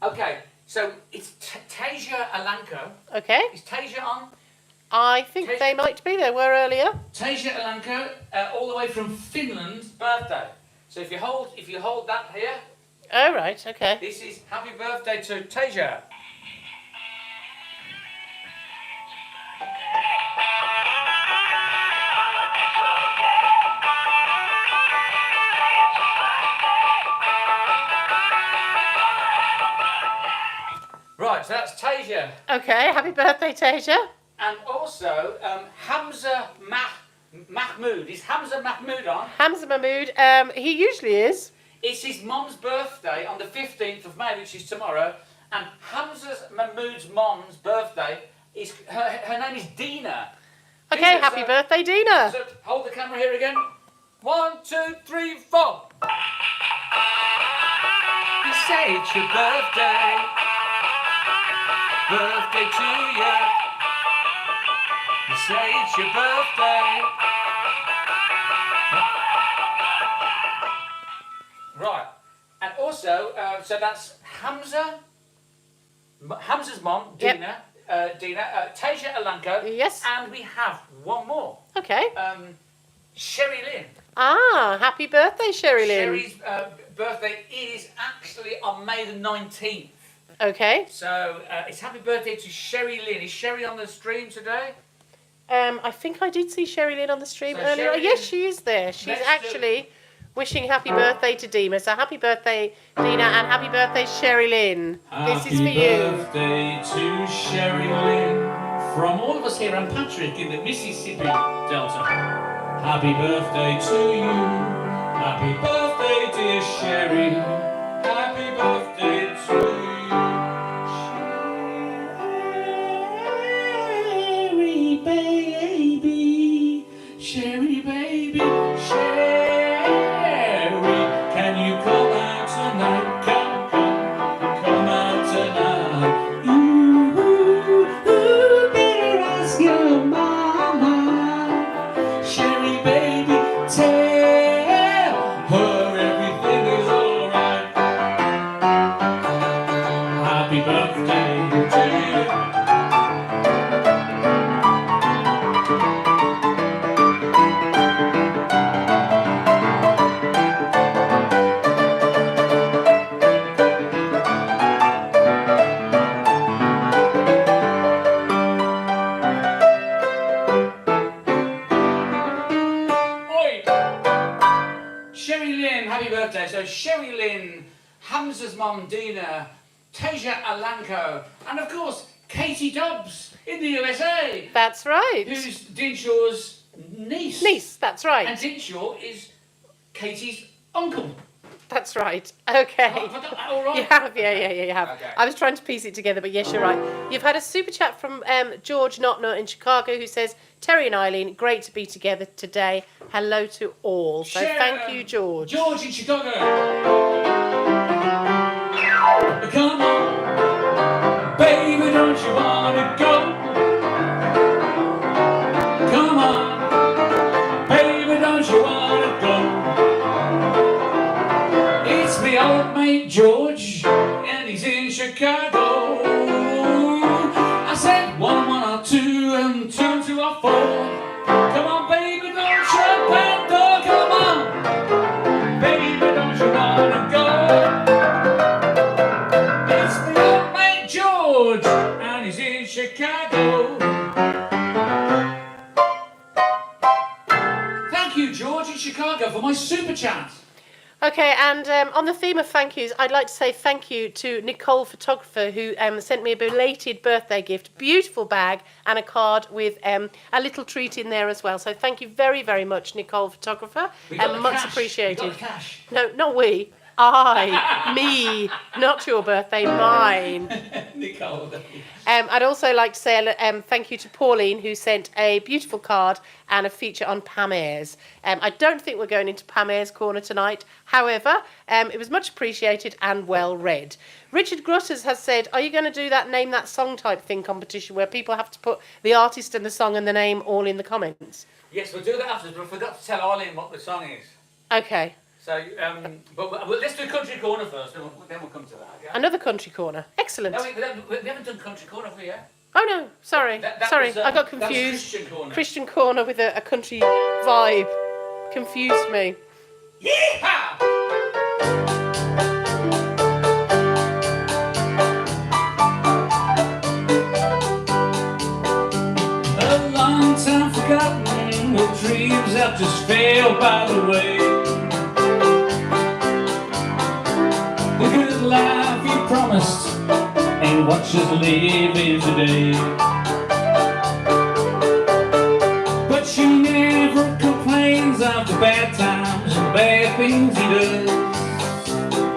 Okay, so it's Tasia Alanko. okay. Is Tasia on? I think they might be. They were earlier. Tasia Alanko, all the way from Finland. Birthday. So if you hold that here, Oh, right, okay. this is happy birthday to Tasia. Right, so that's Tasia. Okay, happy birthday, Tasia. And also, Hamza Mahmood. Is Hamza Mahmood on? Hamza Mahmood, he usually is. It's his mum's birthday on the 15th of May, which is tomorrow. And Hamza Mahmood's mum's birthday is, her name is Dina. Okay, Dina, happy so- birthday, Dina. So hold the camera here again. 1, 2, 3, 4. You say it's your birthday. Birthday to you. You say it's your birthday. Right. And also, so that's Hamza's mom, Yep. Dina, Tasia Alanko. Yes. And we have one more. Okay. Sherry Lynn. Ah, happy birthday, Sherry Lynn. Sherry's birthday is actually on May the 19th. Okay. So it's happy birthday to Sherry Lynn. Is Sherry on the stream today? I think I did see Sherry Lynn on the stream So earlier. Sherry Yes, Lynn- she is there. She's Let's do- actually wishing happy birthday to Dina. So happy birthday, Dina, and happy birthday, Sherry Lynn. This is for you. Happy birthday to Sherry Lynn from all of us here and Patrick in the Mississippi Delta. Happy birthday to you. Happy birthday, dear Sherry. Happy birthday to you. Sherry baby. Sherry baby. Sherry. Can you come out tonight? Come out tonight. You better ask your mama. Sherry baby, tell her everything is alright. Happy birthday to you. Oi! Sherry Lynn, happy birthday. So Sherry Lynn, Hamza's mum Dina, Tasia Alanko, and of course Katie Dobbs in the USA, That's right. who's Dinshaw's niece. Niece, that's And right. Dinshaw is Katie's uncle. That's right. Okay. Have I got that all right? You have, yeah, you have. Okay. I was trying to piece it together, but yes, you're right. You've had a super chat from George Notnut in Chicago who says, Terry and Eileen, great to be together today. Hello to all. So thank you, George. George in Chicago. Come on, baby, don't you wanna go? Come on, baby, don't you wanna go? It's me old mate George, and he's in Chicago. I said 1 1 or 2 and 2 2 or 4. Come on, baby, don't you bend door. Come on, baby, don't you wanna go? It's the old mate George, and he's in Chicago. Thank you, George in Chicago, for my super chat. Okay, and on the theme of thank yous, I'd like to say thank you to Nicole Photographer, who sent me a belated birthday gift, beautiful bag, and a card with a little treat in there as well. So thank you very, very much, Nicole Photographer, and much appreciated. We got the cash. No, not we. Me, not your birthday, mine. Nicole. I'd also like to say thank you to Pauline, who sent a beautiful card and a feature on Pam Ayres. I don't think we're going into Pam Ayres' corner tonight. However, it was much appreciated and well read. Richard Grutters has said, are you going to do that name that song type thing competition where people have to put the artist and the song and the name all in the comments? Yes, we'll do that after, but I forgot to tell Arlene what the song is. Okay. So, but let's do Country Corner first, then we'll come to that. Yeah? Another country corner. Excellent. No, we haven't done Country Corner, have we, yet? Oh no, sorry. Sorry, was, I got that was confused. Christian Corner. Christian corner with a country vibe. Confused me. Yeehaw! A long time forgotten, with dreams that just failed by the way. The good life you promised ain't what she's living today. But she never complains of the bad times and the bad things he does.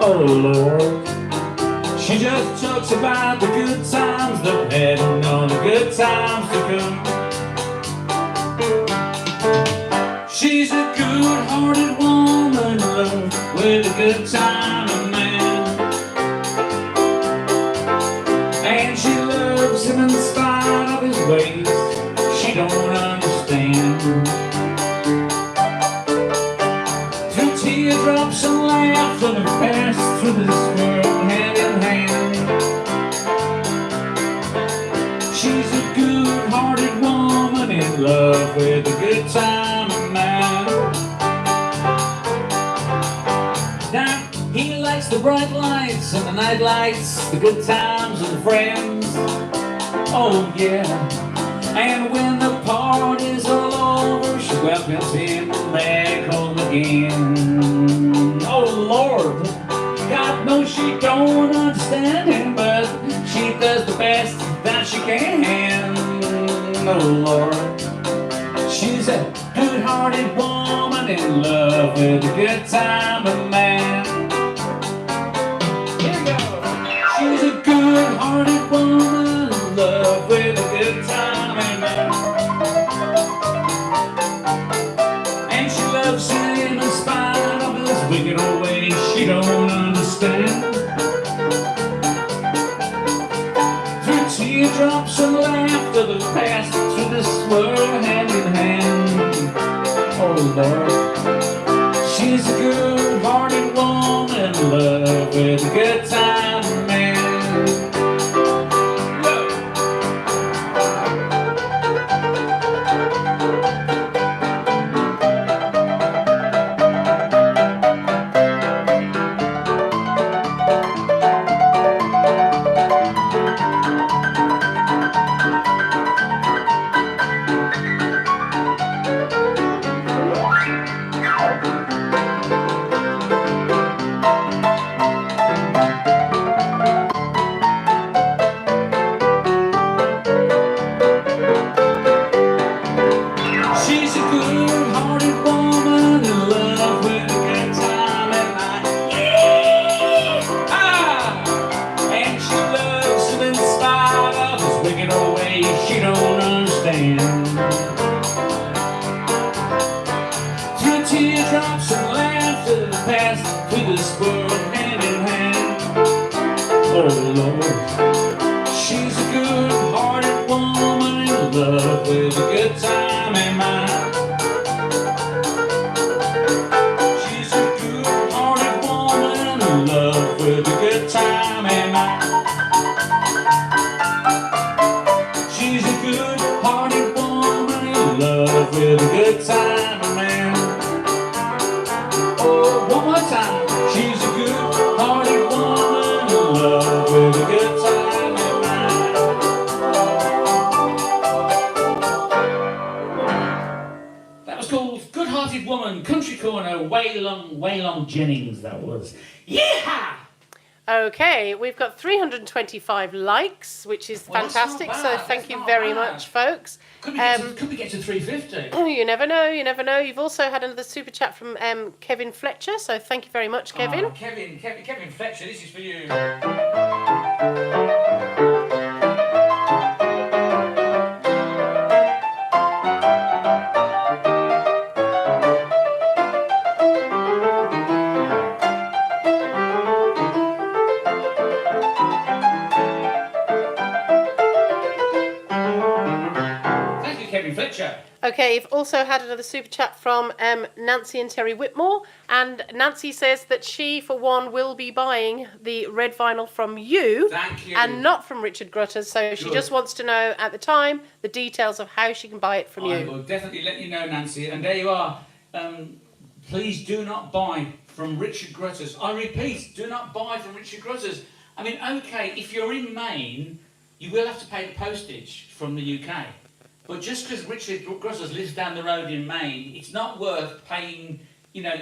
Oh Lord, she just talks about the good times that had and all the good times to come. She's a good-hearted woman in love with a good time and man. And she loves him in spite of his ways she don't understand. Through teardrops and laughter that pass through this world hand in hand. She's a good-hearted woman in love with a good time and man. Now he likes the bright lights and the night lights, the good times and the friends. Oh yeah. And when the party's all over, she welcomes him back home again. Oh Lord, God knows she don't understand him, but she does the best that she can. Oh Lord, she's a good-hearted woman in love with a good time and man. Here we go. She's a good-hearted woman in love with a good time and man. And she loves him in spite of his wicked old ways she don't understand. Through teardrops and laughter that pass through this world hand in hand. Oh Lord, she's a good-hearted woman in love with a good time and man. She's a good-hearted woman in love with a good time and night. Yeah! Ah! And she loves him in spite of his wicked old ways she don't understand. Through teardrops and laughter that pass through this world hand in hand. Oh Lord, she's a good-hearted woman in love with a good time and mind. She's a good-hearted woman in love with a good time and mind. She's a good-hearted woman in love with a good time and man. Oh, one more time. She's a good-hearted woman in love with a good time and mind. Hearted Woman, Country Corner, Waylon Jennings, that was. Yeah! Okay, we've got 325 likes, which is Well, that's not fantastic. bad, So that's thank you not very bad. much, folks. Could we get to 350? Oh, you never know, you never know. You've also had another super chat from Kevin Fletcher, so thank you very much, Kevin. Oh, Kevin Fletcher, this is for you. Thank you, Kevin Fletcher. Okay, you've also had another super chat from Nancy and Terry Whitmore, and Nancy says that she, for one, will be buying the red vinyl from you, Thank you. and not from Richard Grutters. So she Good. just wants to know at the time the details of how she can buy it from I you. will definitely let you know, Nancy. And there you are. Please do not buy from Richard Grutters. I repeat, do not buy from Richard Grutters. I mean, okay, if you're in Maine, you will have to pay the postage from the UK. But just because Richard Grutters lives down the road in Maine, it's not worth paying, you know,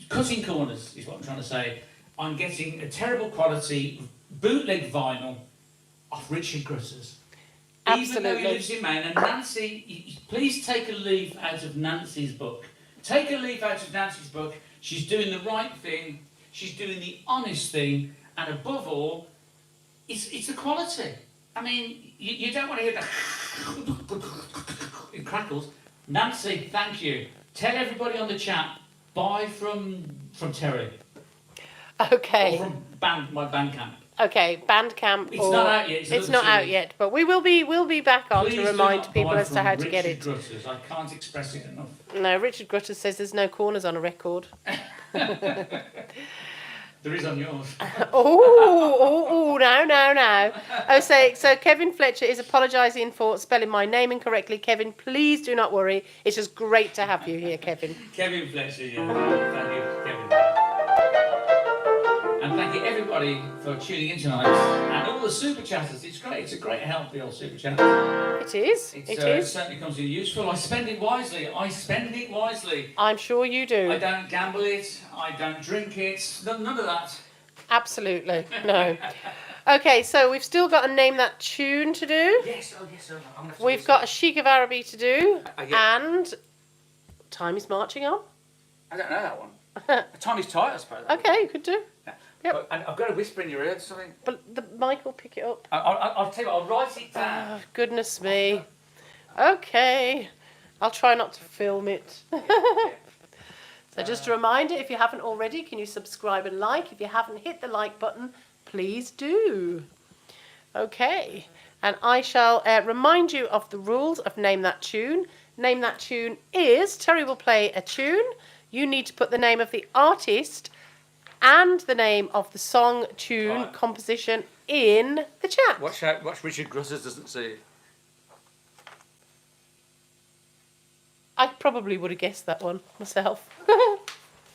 cutting corners, is what I'm trying to say. I'm getting a terrible quality bootleg vinyl off Richard Grutters. Even though he Absolutely. lives in Maine. And Nancy, please take a leaf out of Nancy's book. Take a leaf out of Nancy's book. She's doing the right thing. She's doing the honest thing. And above all, it's the quality. I mean, you don't want to hear the it crackles. Nancy, thank you. Tell everybody on the chat, buy from Terry. Okay. Or from my Bandcamp. Okay, Bandcamp. It's not out yet. It's not out yet, but we'll be back on Please to do remind not people buy as to from how to get it. Richard Grutters. I can't express it enough. No, Richard Grutters says there's no corners on a record. There is on yours. Oh, no. Oh, so Kevin Fletcher is apologising for spelling my name incorrectly. Kevin, please do not worry. It's just great to have you here, Kevin. Kevin Fletcher, yeah. Thank you, Kevin. And thank you everybody for tuning in tonight. And all the super chatters. It's great. It's a great help, the old super chat. It is. It certainly comes in useful. I spend it wisely. I'm sure you do. I don't gamble it. I don't drink it. None of that. Absolutely. No. Okay, so we've still got a Name That Tune to do. Yes. I'm gonna have to We've do got a Chic of Araby to do. Yeah. And time is marching on. I don't know that one. The time is tight, I suppose. Okay, you could do. Yep. But, and I've got to whisper in your ear something. But the mic will pick it up. I'll tell you what, I'll write it down. Oh, goodness me. Okay. I'll try not to film it. So just a reminder, if you haven't already, can you subscribe and like? If you haven't hit the like button, please do. Okay. And I shall remind you of the rules of Name That Tune. Name That Tune is, Terry will play a tune. You need to put the name of the artist and the name of the song, tune, Right. composition in the chat. Watch Richard Grutters doesn't see it. I probably would have guessed that one myself.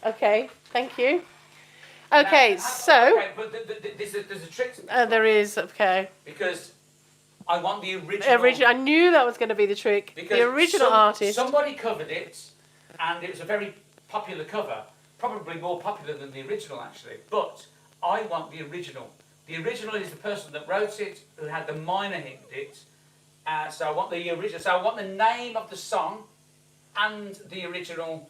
Okay, thank you. Okay, so Okay, but there's a trick to this there one, is, okay. because I want the original. I knew that was going to be the trick. Because The original artist. Somebody covered it, and it was a very popular cover, probably more popular than the original actually. But I want the original. The original is the person that wrote it, who had the minor hit it. So I want the original. So I want the name of the song and the original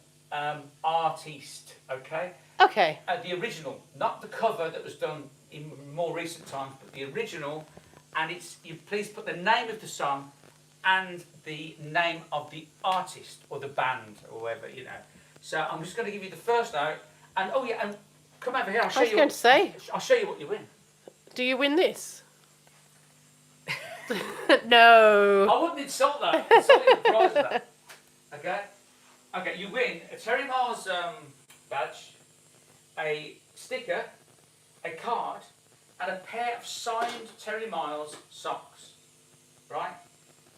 artist. Okay. Okay, The original, not the cover that was done in more recent times, but the original. And it's, you please put the name of the song and the name of the artist or the band or whatever, you know. So I'm just going to give you the first note, and oh yeah, and come over here. I'll show I was you. going to say, I'll show you what you win. do you win this? No. I wouldn't insult that. Insult the prize of that. Okay. Okay. You win a Terry Miles badge, a sticker, a card, and a pair of signed Terry Miles socks. Right?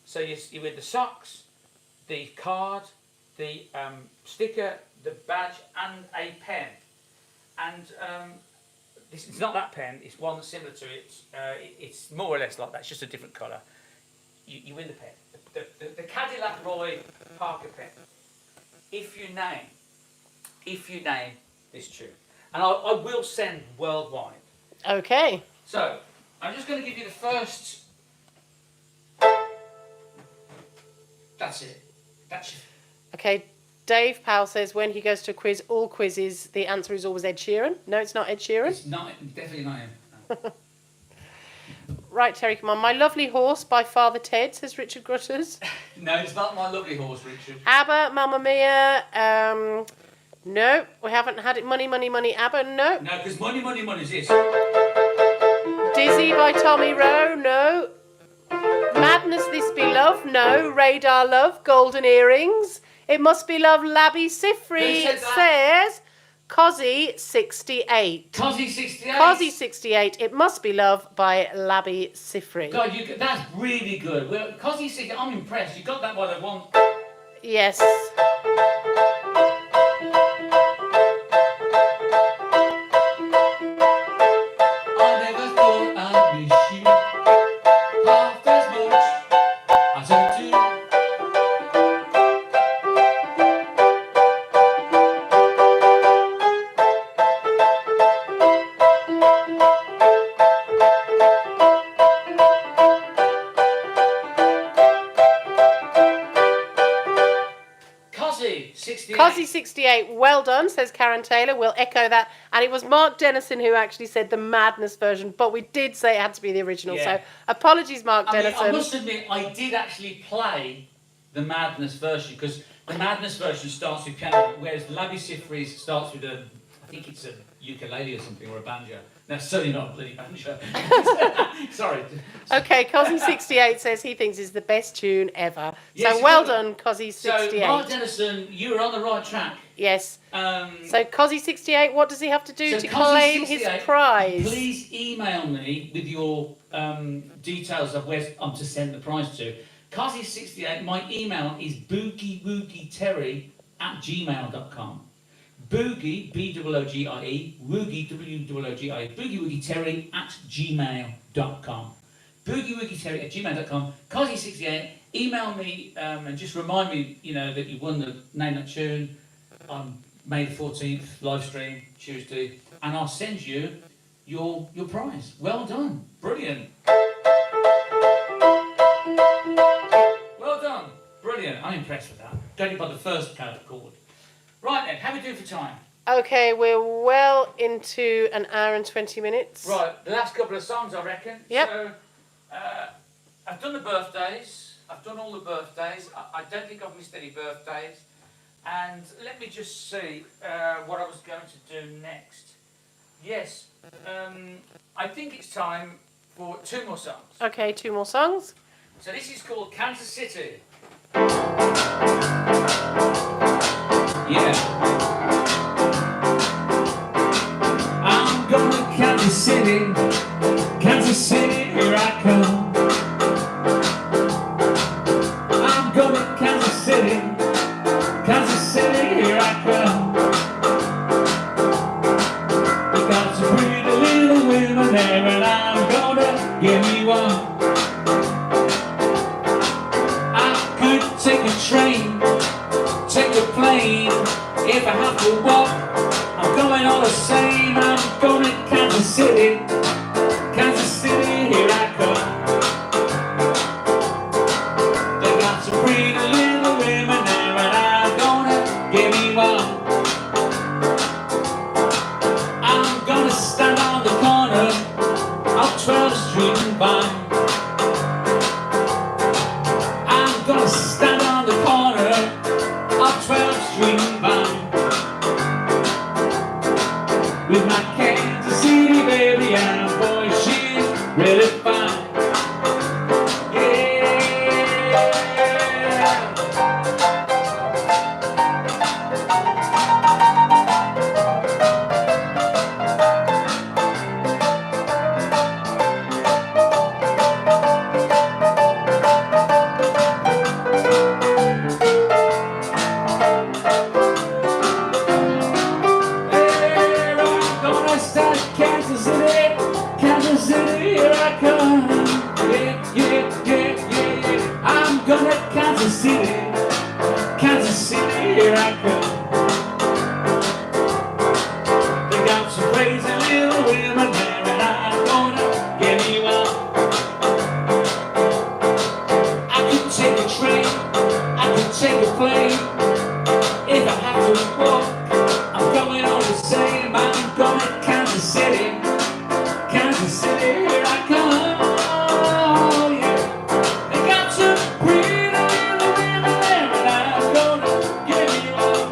So you win the socks, the card, the sticker, the badge, and a pen. And this is not that pen, it's one that's similar to it. It's more or less like that, it's just a different colour. You win the pen. The Cadillac Roy Parker pen. if you name this tune. And I will send worldwide. Okay. So, I'm just going to give you the first. That's it. That's it. Okay. Dave Powell says when he goes to a quiz, all quizzes, the answer is always Ed Sheeran. No, it's not Ed Sheeran. It's not, definitely not him. No. Right, Terry, come on. My Lovely Horse by Father Ted, says Richard Grutters. No, it's not My Lovely Horse, Richard. ABBA, Mamma Mia. No, we haven't had it. Money, Money, Money, ABBA. No. No, because Money, Money, Money is this. Dizzy by Tommy Rowe. No. Madness, This Be Love. No. Radar Love, Golden Earrings. It Must Be Love, Labby Sifri. Who said It that? says Cozzy 68. Cozzy 68. Cozzy 68. It Must Be Love by Labby Sifri. God, that's really good. Well, Cozzy 68, I'm impressed. You got that by the one. Yes. I never thought I'd miss you half as much as I do. Cozzy 68. Cozzy 68, well done, says Karen Taylor. We'll echo that. And it was Mark Dennison who actually said the Madness version, but we did say it had to be the original. Yeah. So apologies, Mark I Dennison. must admit, I did actually play the Madness version because the Madness version starts with piano, whereas Labby Sifri's starts with I think it's a ukulele or something, or a banjo. No, certainly not a bloody banjo. Sorry. Okay, Cozzy 68 says he thinks it's the best tune ever. Yes, So well good. done, Cozzy So, 68. Mark Dennison, you were on the right track. Yes. So So Cozzy 68, what does he have to do to Cozzy claim his 68, prize? Please email me with your details of where I'm to send the prize to. Cozzy 68, my email is boogiewoogieterry@gmail.com. Boogie, B-O-O-G-I-E, Woogie, W-O-O-G-I-E, boogiewoogieterry@gmail.com. boogiewoogieterry@gmail.com. Cozzy 68, email me and just remind me, that you won the Name That Tune on May the 14th, live stream, Tuesday, and I'll send you your prize. Well done. Brilliant. Well done. Brilliant. I'm impressed with that. Got it by the first chord. Right then, how are we doing for time? Okay, we're well into an hour and 20 minutes. Right, the last couple of songs, I reckon. Yep. So, I've done the birthdays. I've done all the birthdays. I don't think I've missed any birthdays. And let me just see what I was going to do next. Yes, I think it's time for 2 more songs. Okay, 2 more songs. So this is called Kansas City. Yeah. I'm going to Kansas City, here I come. I'm going to Kansas City, here I come. We got some pretty little women there, and I'm gonna give me one. I could take a train, take a plane, if I have to walk, I'm going all the same. I'm going to Kansas City, here I come. They got some pretty little women there, and I'm gonna give me one. I'm gonna stand on the corner of 12th Street and Vine. I'm gonna stand on the corner of 12th Street and Vine with my Kansas City baby, and boy, she's really fine. Yeah. walk. I'm going on the same. I'm going to Kansas City. Kansas City, here I come. Oh, yeah. They got some pretty little women there, and I'm gonna give you up.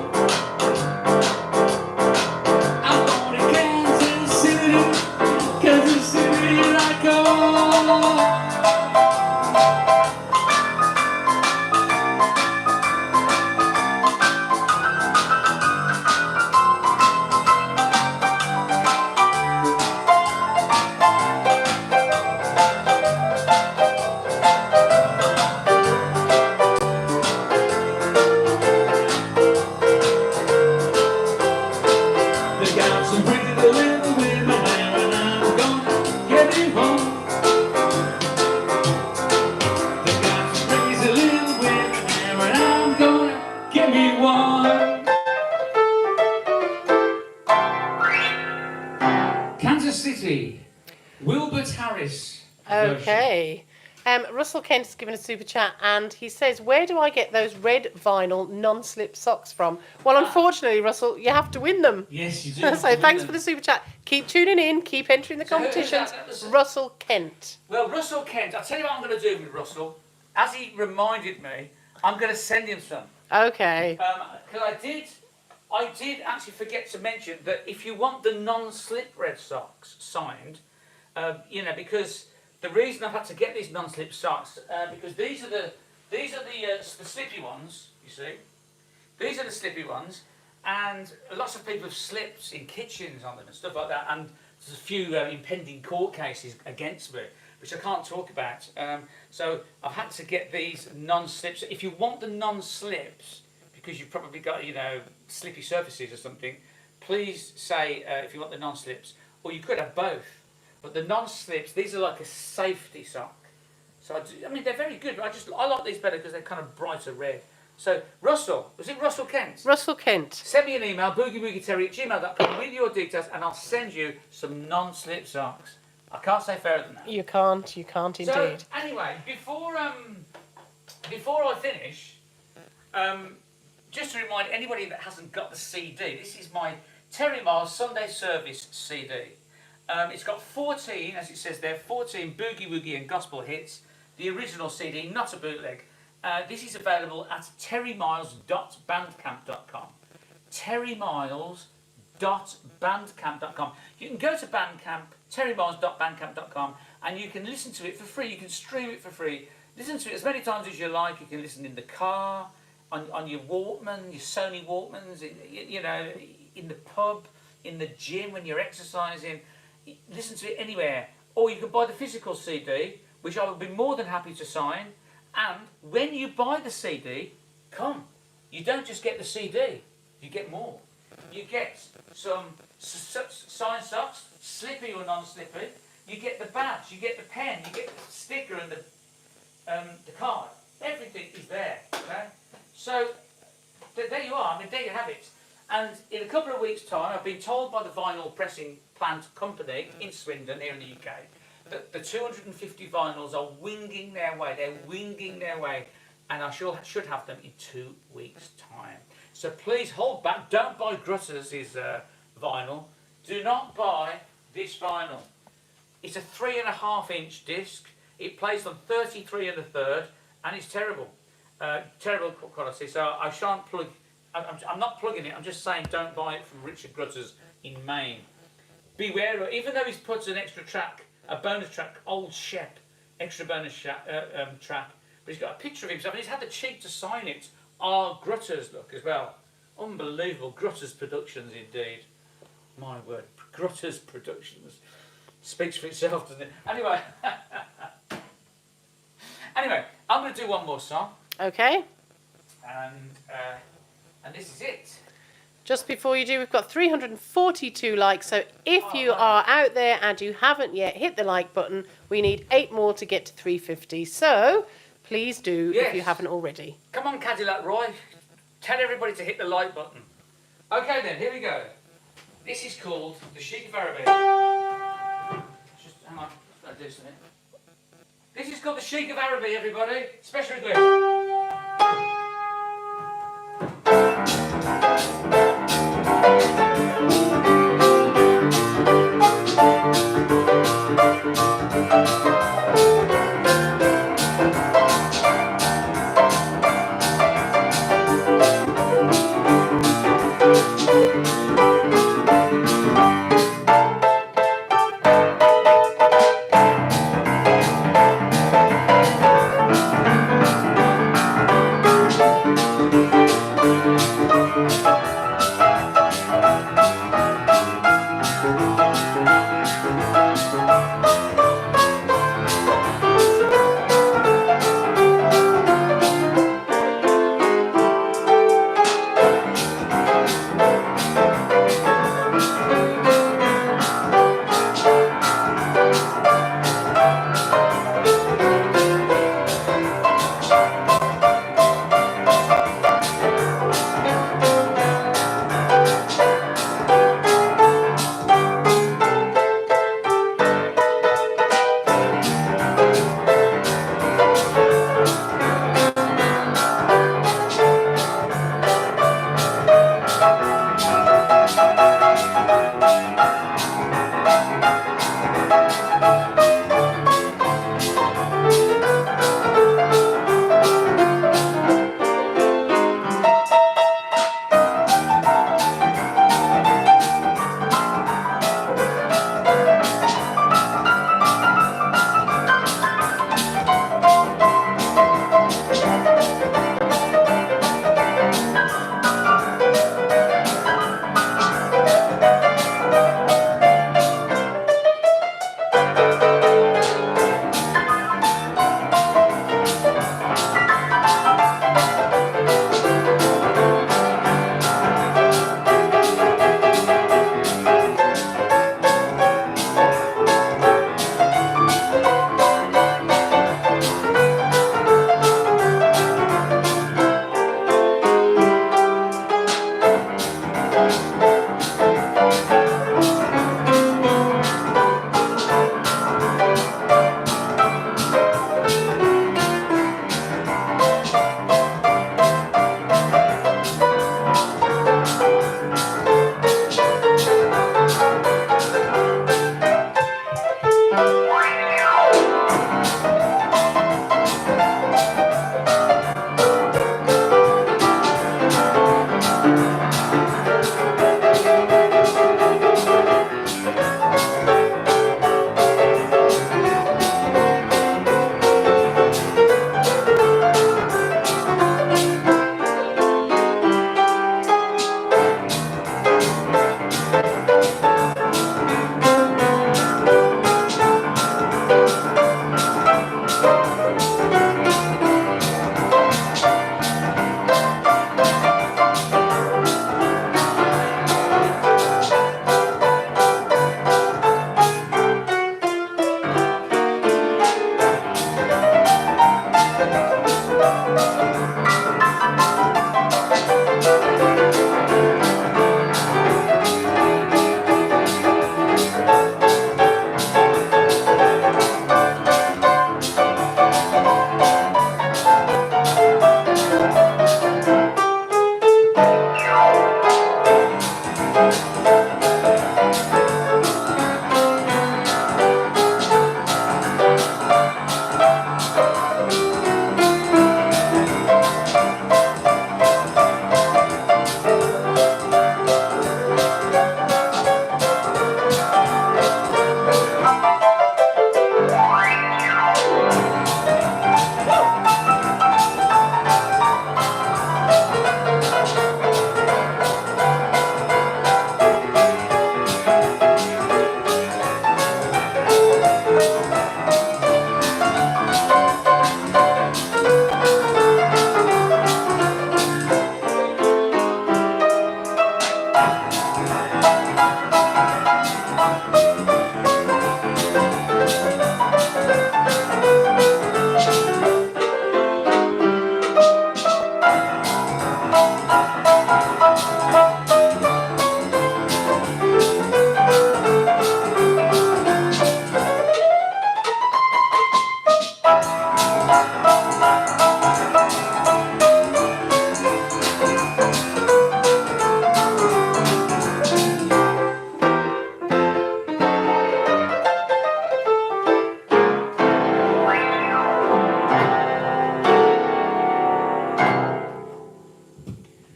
I'm going to Kansas City. Kansas City, here I come. They got some pretty little women there, and I'm gonna get you home. They got some crazy little women there, and I'm gonna get me one. Kansas City, Wilbert Harris. version. Okay. Russell Kent has given a super chat and he says, where do I get those red vinyl non-slip socks from? Well, unfortunately, Russell, you have to win them. Yes, you do. So thanks for the super chat. Keep tuning in, keep entering the So who is competitions. that? Russell Kent. Well, Russell Kent, I'll tell you what I'm going to do with Russell. As he reminded me, I'm going to send him some. Okay. Because I did actually forget to mention that if you want the non-slip red socks signed, because the reason I've had to get these non-slip socks, because these are the slippy ones. You see, these are the slippy ones, and lots of people have slipped in kitchens on them and stuff like that. And there's a few impending court cases against me, which I can't talk about. So I've had to get these non-slips. If you want the non-slips, because you've probably got slippy surfaces or something, please say if you want the non-slips, or you could have both. But the non-slips, these are like a safety sock. So I mean they're very good, but I like these better because they're kind of brighter red. So Russell, was it Russell Kent? Russell Kent. Send me an email, boogiewoogie@gmail.com with your details, and I'll send you some non-slip socks. I can't say fairer than that. You can't indeed. So anyway, before I finish, just to remind anybody that hasn't got the CD, this is my Terry Miles Sunday Service CD. It's got 14, as it says there, 14 boogie woogie and gospel hits. The original CD, not a bootleg. This is available at terrymiles.bandcamp.com. terrymiles.bandcamp.com. You can go to Bandcamp, terrymiles.bandcamp.com, and you can listen to it for free. You can stream it for free. Listen to it as many times as you like. You can listen in the car, on your Walkman, your Sony Walkmans, in the pub, in the gym when you're exercising. Listen to it anywhere. Or you can buy the physical CD, which I would be more than happy to sign. And when you buy the CD, you don't just get the CD, you get more. You get some signed socks, slippy or non-slippy. You get the badge, you get the pen, you get the sticker and the card. Everything is there. Okay? So there you are. I mean, there you have it. And in a couple of weeks' time, I've been told by the vinyl pressing plant company in Swindon, here in the UK, that the 250 vinyls are winging their way. They're winging their way, and I should have them in 2 weeks' time. So please hold back. Don't buy Grutters' vinyl. Do not buy this vinyl. It's a 3.5-inch disc. It plays on 33 1/3, and it's terrible. Terrible quality. So I shan't plug. I'm not plugging it. I'm just saying don't buy it from Richard Grutters in Maine. Beware. Even though he's put an extra track, a bonus track, Old Shep, extra bonus track, but he's got a picture of himself, and he's had the cheek to sign it. R. Grutters look as well. Unbelievable. Grutters Productions indeed. My word. Grutters Productions. Speaks for itself, doesn't it? Anyway. Anyway, I'm going to do one more song. Okay. And this is it. Just before you do, we've got 342 likes. So if you are out there and you haven't yet hit the like button, we need 8 more to get to 350. So please do if you haven't already. Come on, Cadillac Roy. Tell everybody to hit the like button. Okay then, here we go. This is called The Sheik of Araby. Just hang on, I'll do something. This is called The Sheik of Araby, everybody. Special request.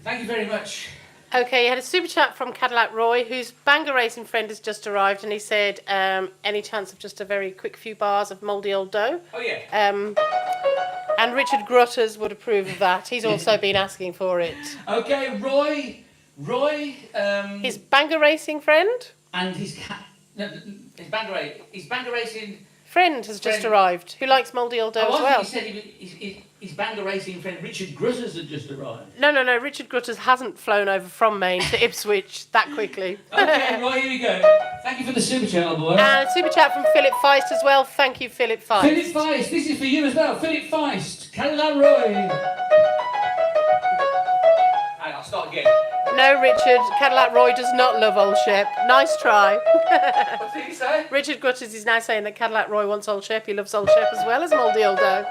Thank you very much. Okay, you had a super chat from Cadillac Roy, whose banger racing friend has just arrived, and he said, any chance of just a very quick few bars of mouldy old dough? Oh, yeah. And Richard Grutters would approve of that. He's also been asking for it. Okay, Roy, His banger racing friend? and his banger racing. Friend has just Friend. arrived, who likes mouldy old dough as well. He said his banger racing friend Richard Grutters had just arrived. No, Richard Grutters hasn't flown over from Maine to Ipswich that quickly. Okay, Roy, here we go. Thank you for the super channel, boy. And a super chat from Philip Feist as well. Thank you, Philip Feist. Philip Feist, this is for you as well. Philip Feist, Cadillac Roy. Hang on, I'll start again. No, Richard, Cadillac Roy does not love Old Shep. Nice try. What did he say? Richard Gutters is now saying that Cadillac Roy wants Old Shep. He loves Old Shep as well as mouldy old dough.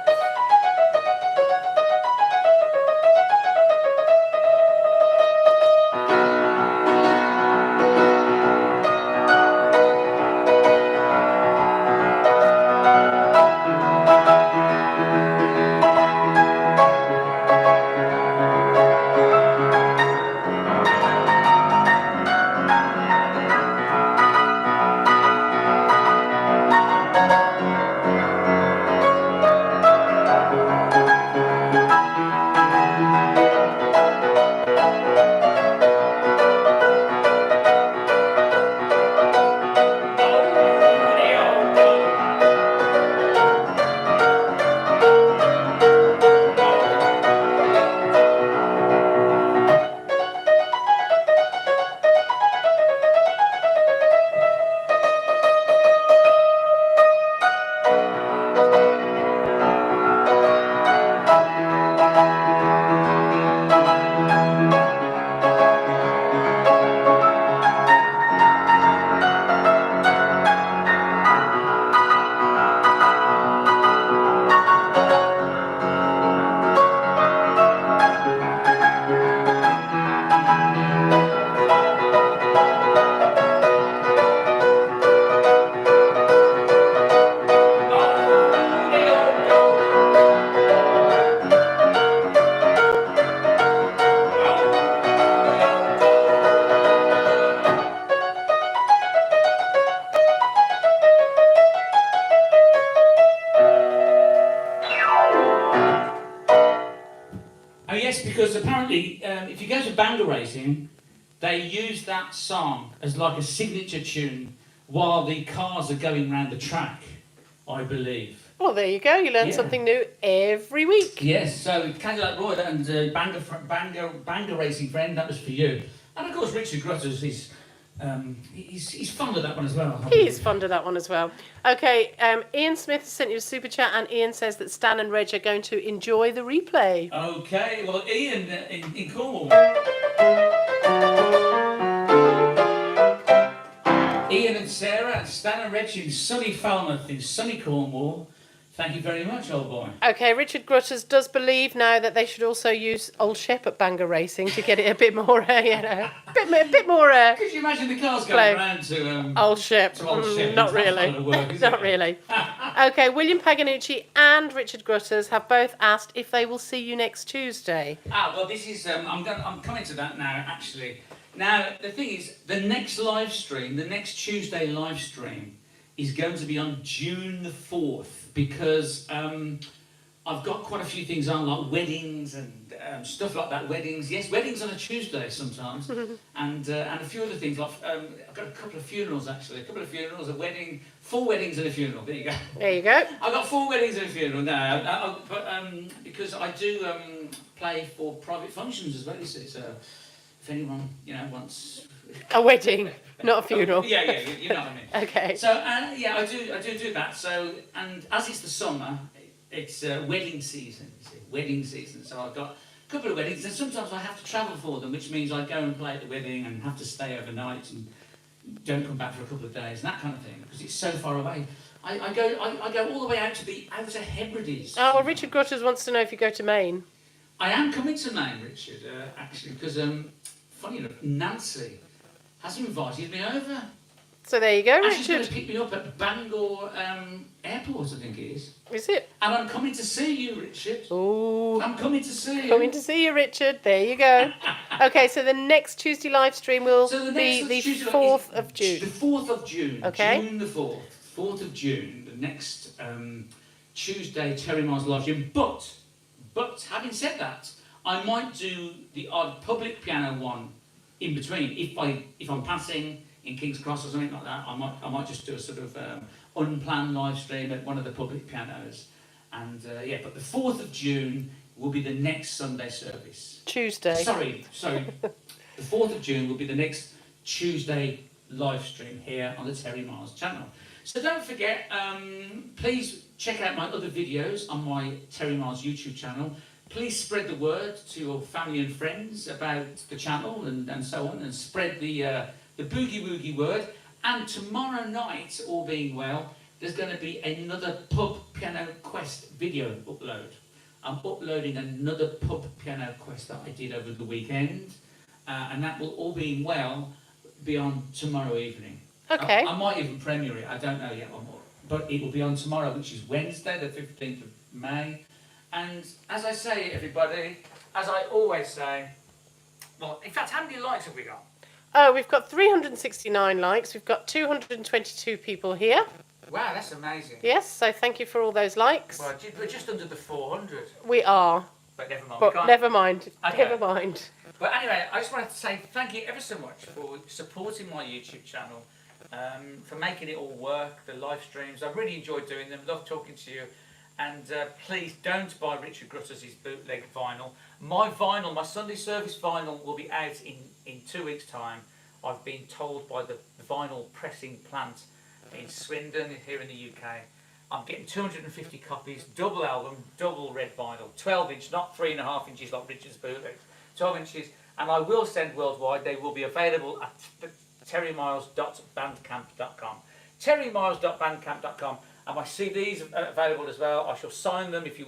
Oh yes, because apparently, if you go to banger racing, they use that song as like a signature tune while the cars are going round the track, I believe. Well, there you go. You learn Yeah. something new every week. Yes, so Cadillac Roy and banger racing friend, that was for you. And of course, Richard Grutters, he's fond of that one as well. He is fond of that one as well. Okay, Ian Smith has sent you a super chat, and Ian says that Stan and Reg are going to enjoy the replay. Okay, well, Ian in Cornwall. Ian and Sarah and Stan and Reg in sunny Falmouth in sunny Cornwall. Thank you very much, old boy. Okay, Richard Grutters does believe now that they should also use Old Shep at Bangor Racing to get it a bit more, a bit more. Could you imagine the cars Play. going round to Old Shep. to Old Shep? Not That's not really. gonna work, is Not it? really. Okay, William Paganucci and Richard Grutters have both asked if they will see you next Tuesday. Well, this is. I'm coming to that now. Actually, now the thing is, the next live stream, the next Tuesday live stream, is going to be on June the 4th because I've got quite a few things on, like weddings and stuff like that. Weddings, yes, weddings on a Tuesday sometimes, and a few other things. Like I've got a couple of funerals actually, a wedding, 4 weddings and a funeral. There you go. There you go. I've got 4 weddings and a funeral now, but because I do play for private functions as well. You see, so if anyone wants A wedding, not a funeral. yeah, you know what I mean. Okay. So yeah, I do that. So and as it's the summer, it's wedding season. You see, wedding season. So I've got a couple of weddings, and sometimes I have to travel for them, which means I go and play at the wedding and have to stay overnight and don't come back for a couple of days and that kind of thing because it's so far away. I go all the way out to the Outer Hebrides. Oh, well, Richard Grutters wants to know if you go to Maine. I am coming to Maine, Richard, actually, because funny enough, Nancy has invited me over. So there you go, And she's going Richard. to pick me up at Bangor Airport, I think it is. Is it? And I'm coming to see you, Richard. Oh, I'm coming to see you. coming to see you, Richard. There you go. Okay, so the next Tuesday live stream will So the be next the Tuesday 4th is of June. The 4th of June. Okay. June the 4th. 4th of June, the next Tuesday Terry Miles live stream. But having said that, I might do the odd public piano one in between. If I'm passing in King's Cross or something like that, I might just do a sort of unplanned live stream at one of the public pianos. And but the 4th of June will be the next Sunday service. Tuesday. Sorry. The 4th of June will be the next Tuesday live stream here on the Terry Miles channel. So don't forget, please check out my other videos on my Terry Miles YouTube channel. Please spread the word to your family and friends about the channel and so on, and spread the boogie woogie word. And tomorrow night, all being well, there's going to be another Pub Piano Quest video upload. I'm uploading another Pub Piano Quest that I did over the weekend, and that will, all being well, be on tomorrow evening. Okay. I might even premiere it, I don't know yet, but it will be on tomorrow, which is Wednesday, the 15th of May. And as I say, everybody, as I always say, well, in fact, how many likes have we got? Oh, we've got 369 likes. We've got 222 people here. Wow, that's amazing. Yes, so thank you for all those likes. Well, we're just under the 400, We are, but never mind. but never mind. Okay. Never mind. But anyway, I just wanted to say thank you ever so much for supporting my YouTube channel, for making it all work, the live streams. I really enjoyed doing them, love talking to you. And please don't buy Richard Grutters' bootleg vinyl. My vinyl, my Sunday service vinyl, will be out in 2 weeks' time. I've been told by the vinyl pressing plant in Swindon here in the UK. I'm getting 250 copies, double album, double red vinyl, 12-inch, not 3.5 inches like Richard's bootleg, 12 inches, and I will send worldwide. They will be available at terrymiles.bandcamp.com. terrymiles.bandcamp.com. And my CDs are available as well. I shall sign them if you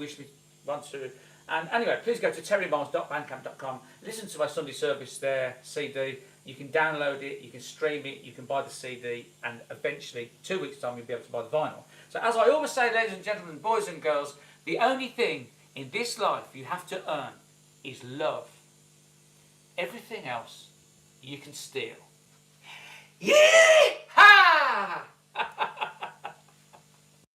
want to. And anyway, please go to terrymiles.bandcamp.com. Listen to my Sunday service there, CD. You can download it, you can stream it, you can buy the CD, and eventually, 2 weeks' time, you'll be able to buy the vinyl. So as I always say, ladies and gentlemen, boys and girls, the only thing in this life you have to earn is love. Everything else you can steal. Yeah!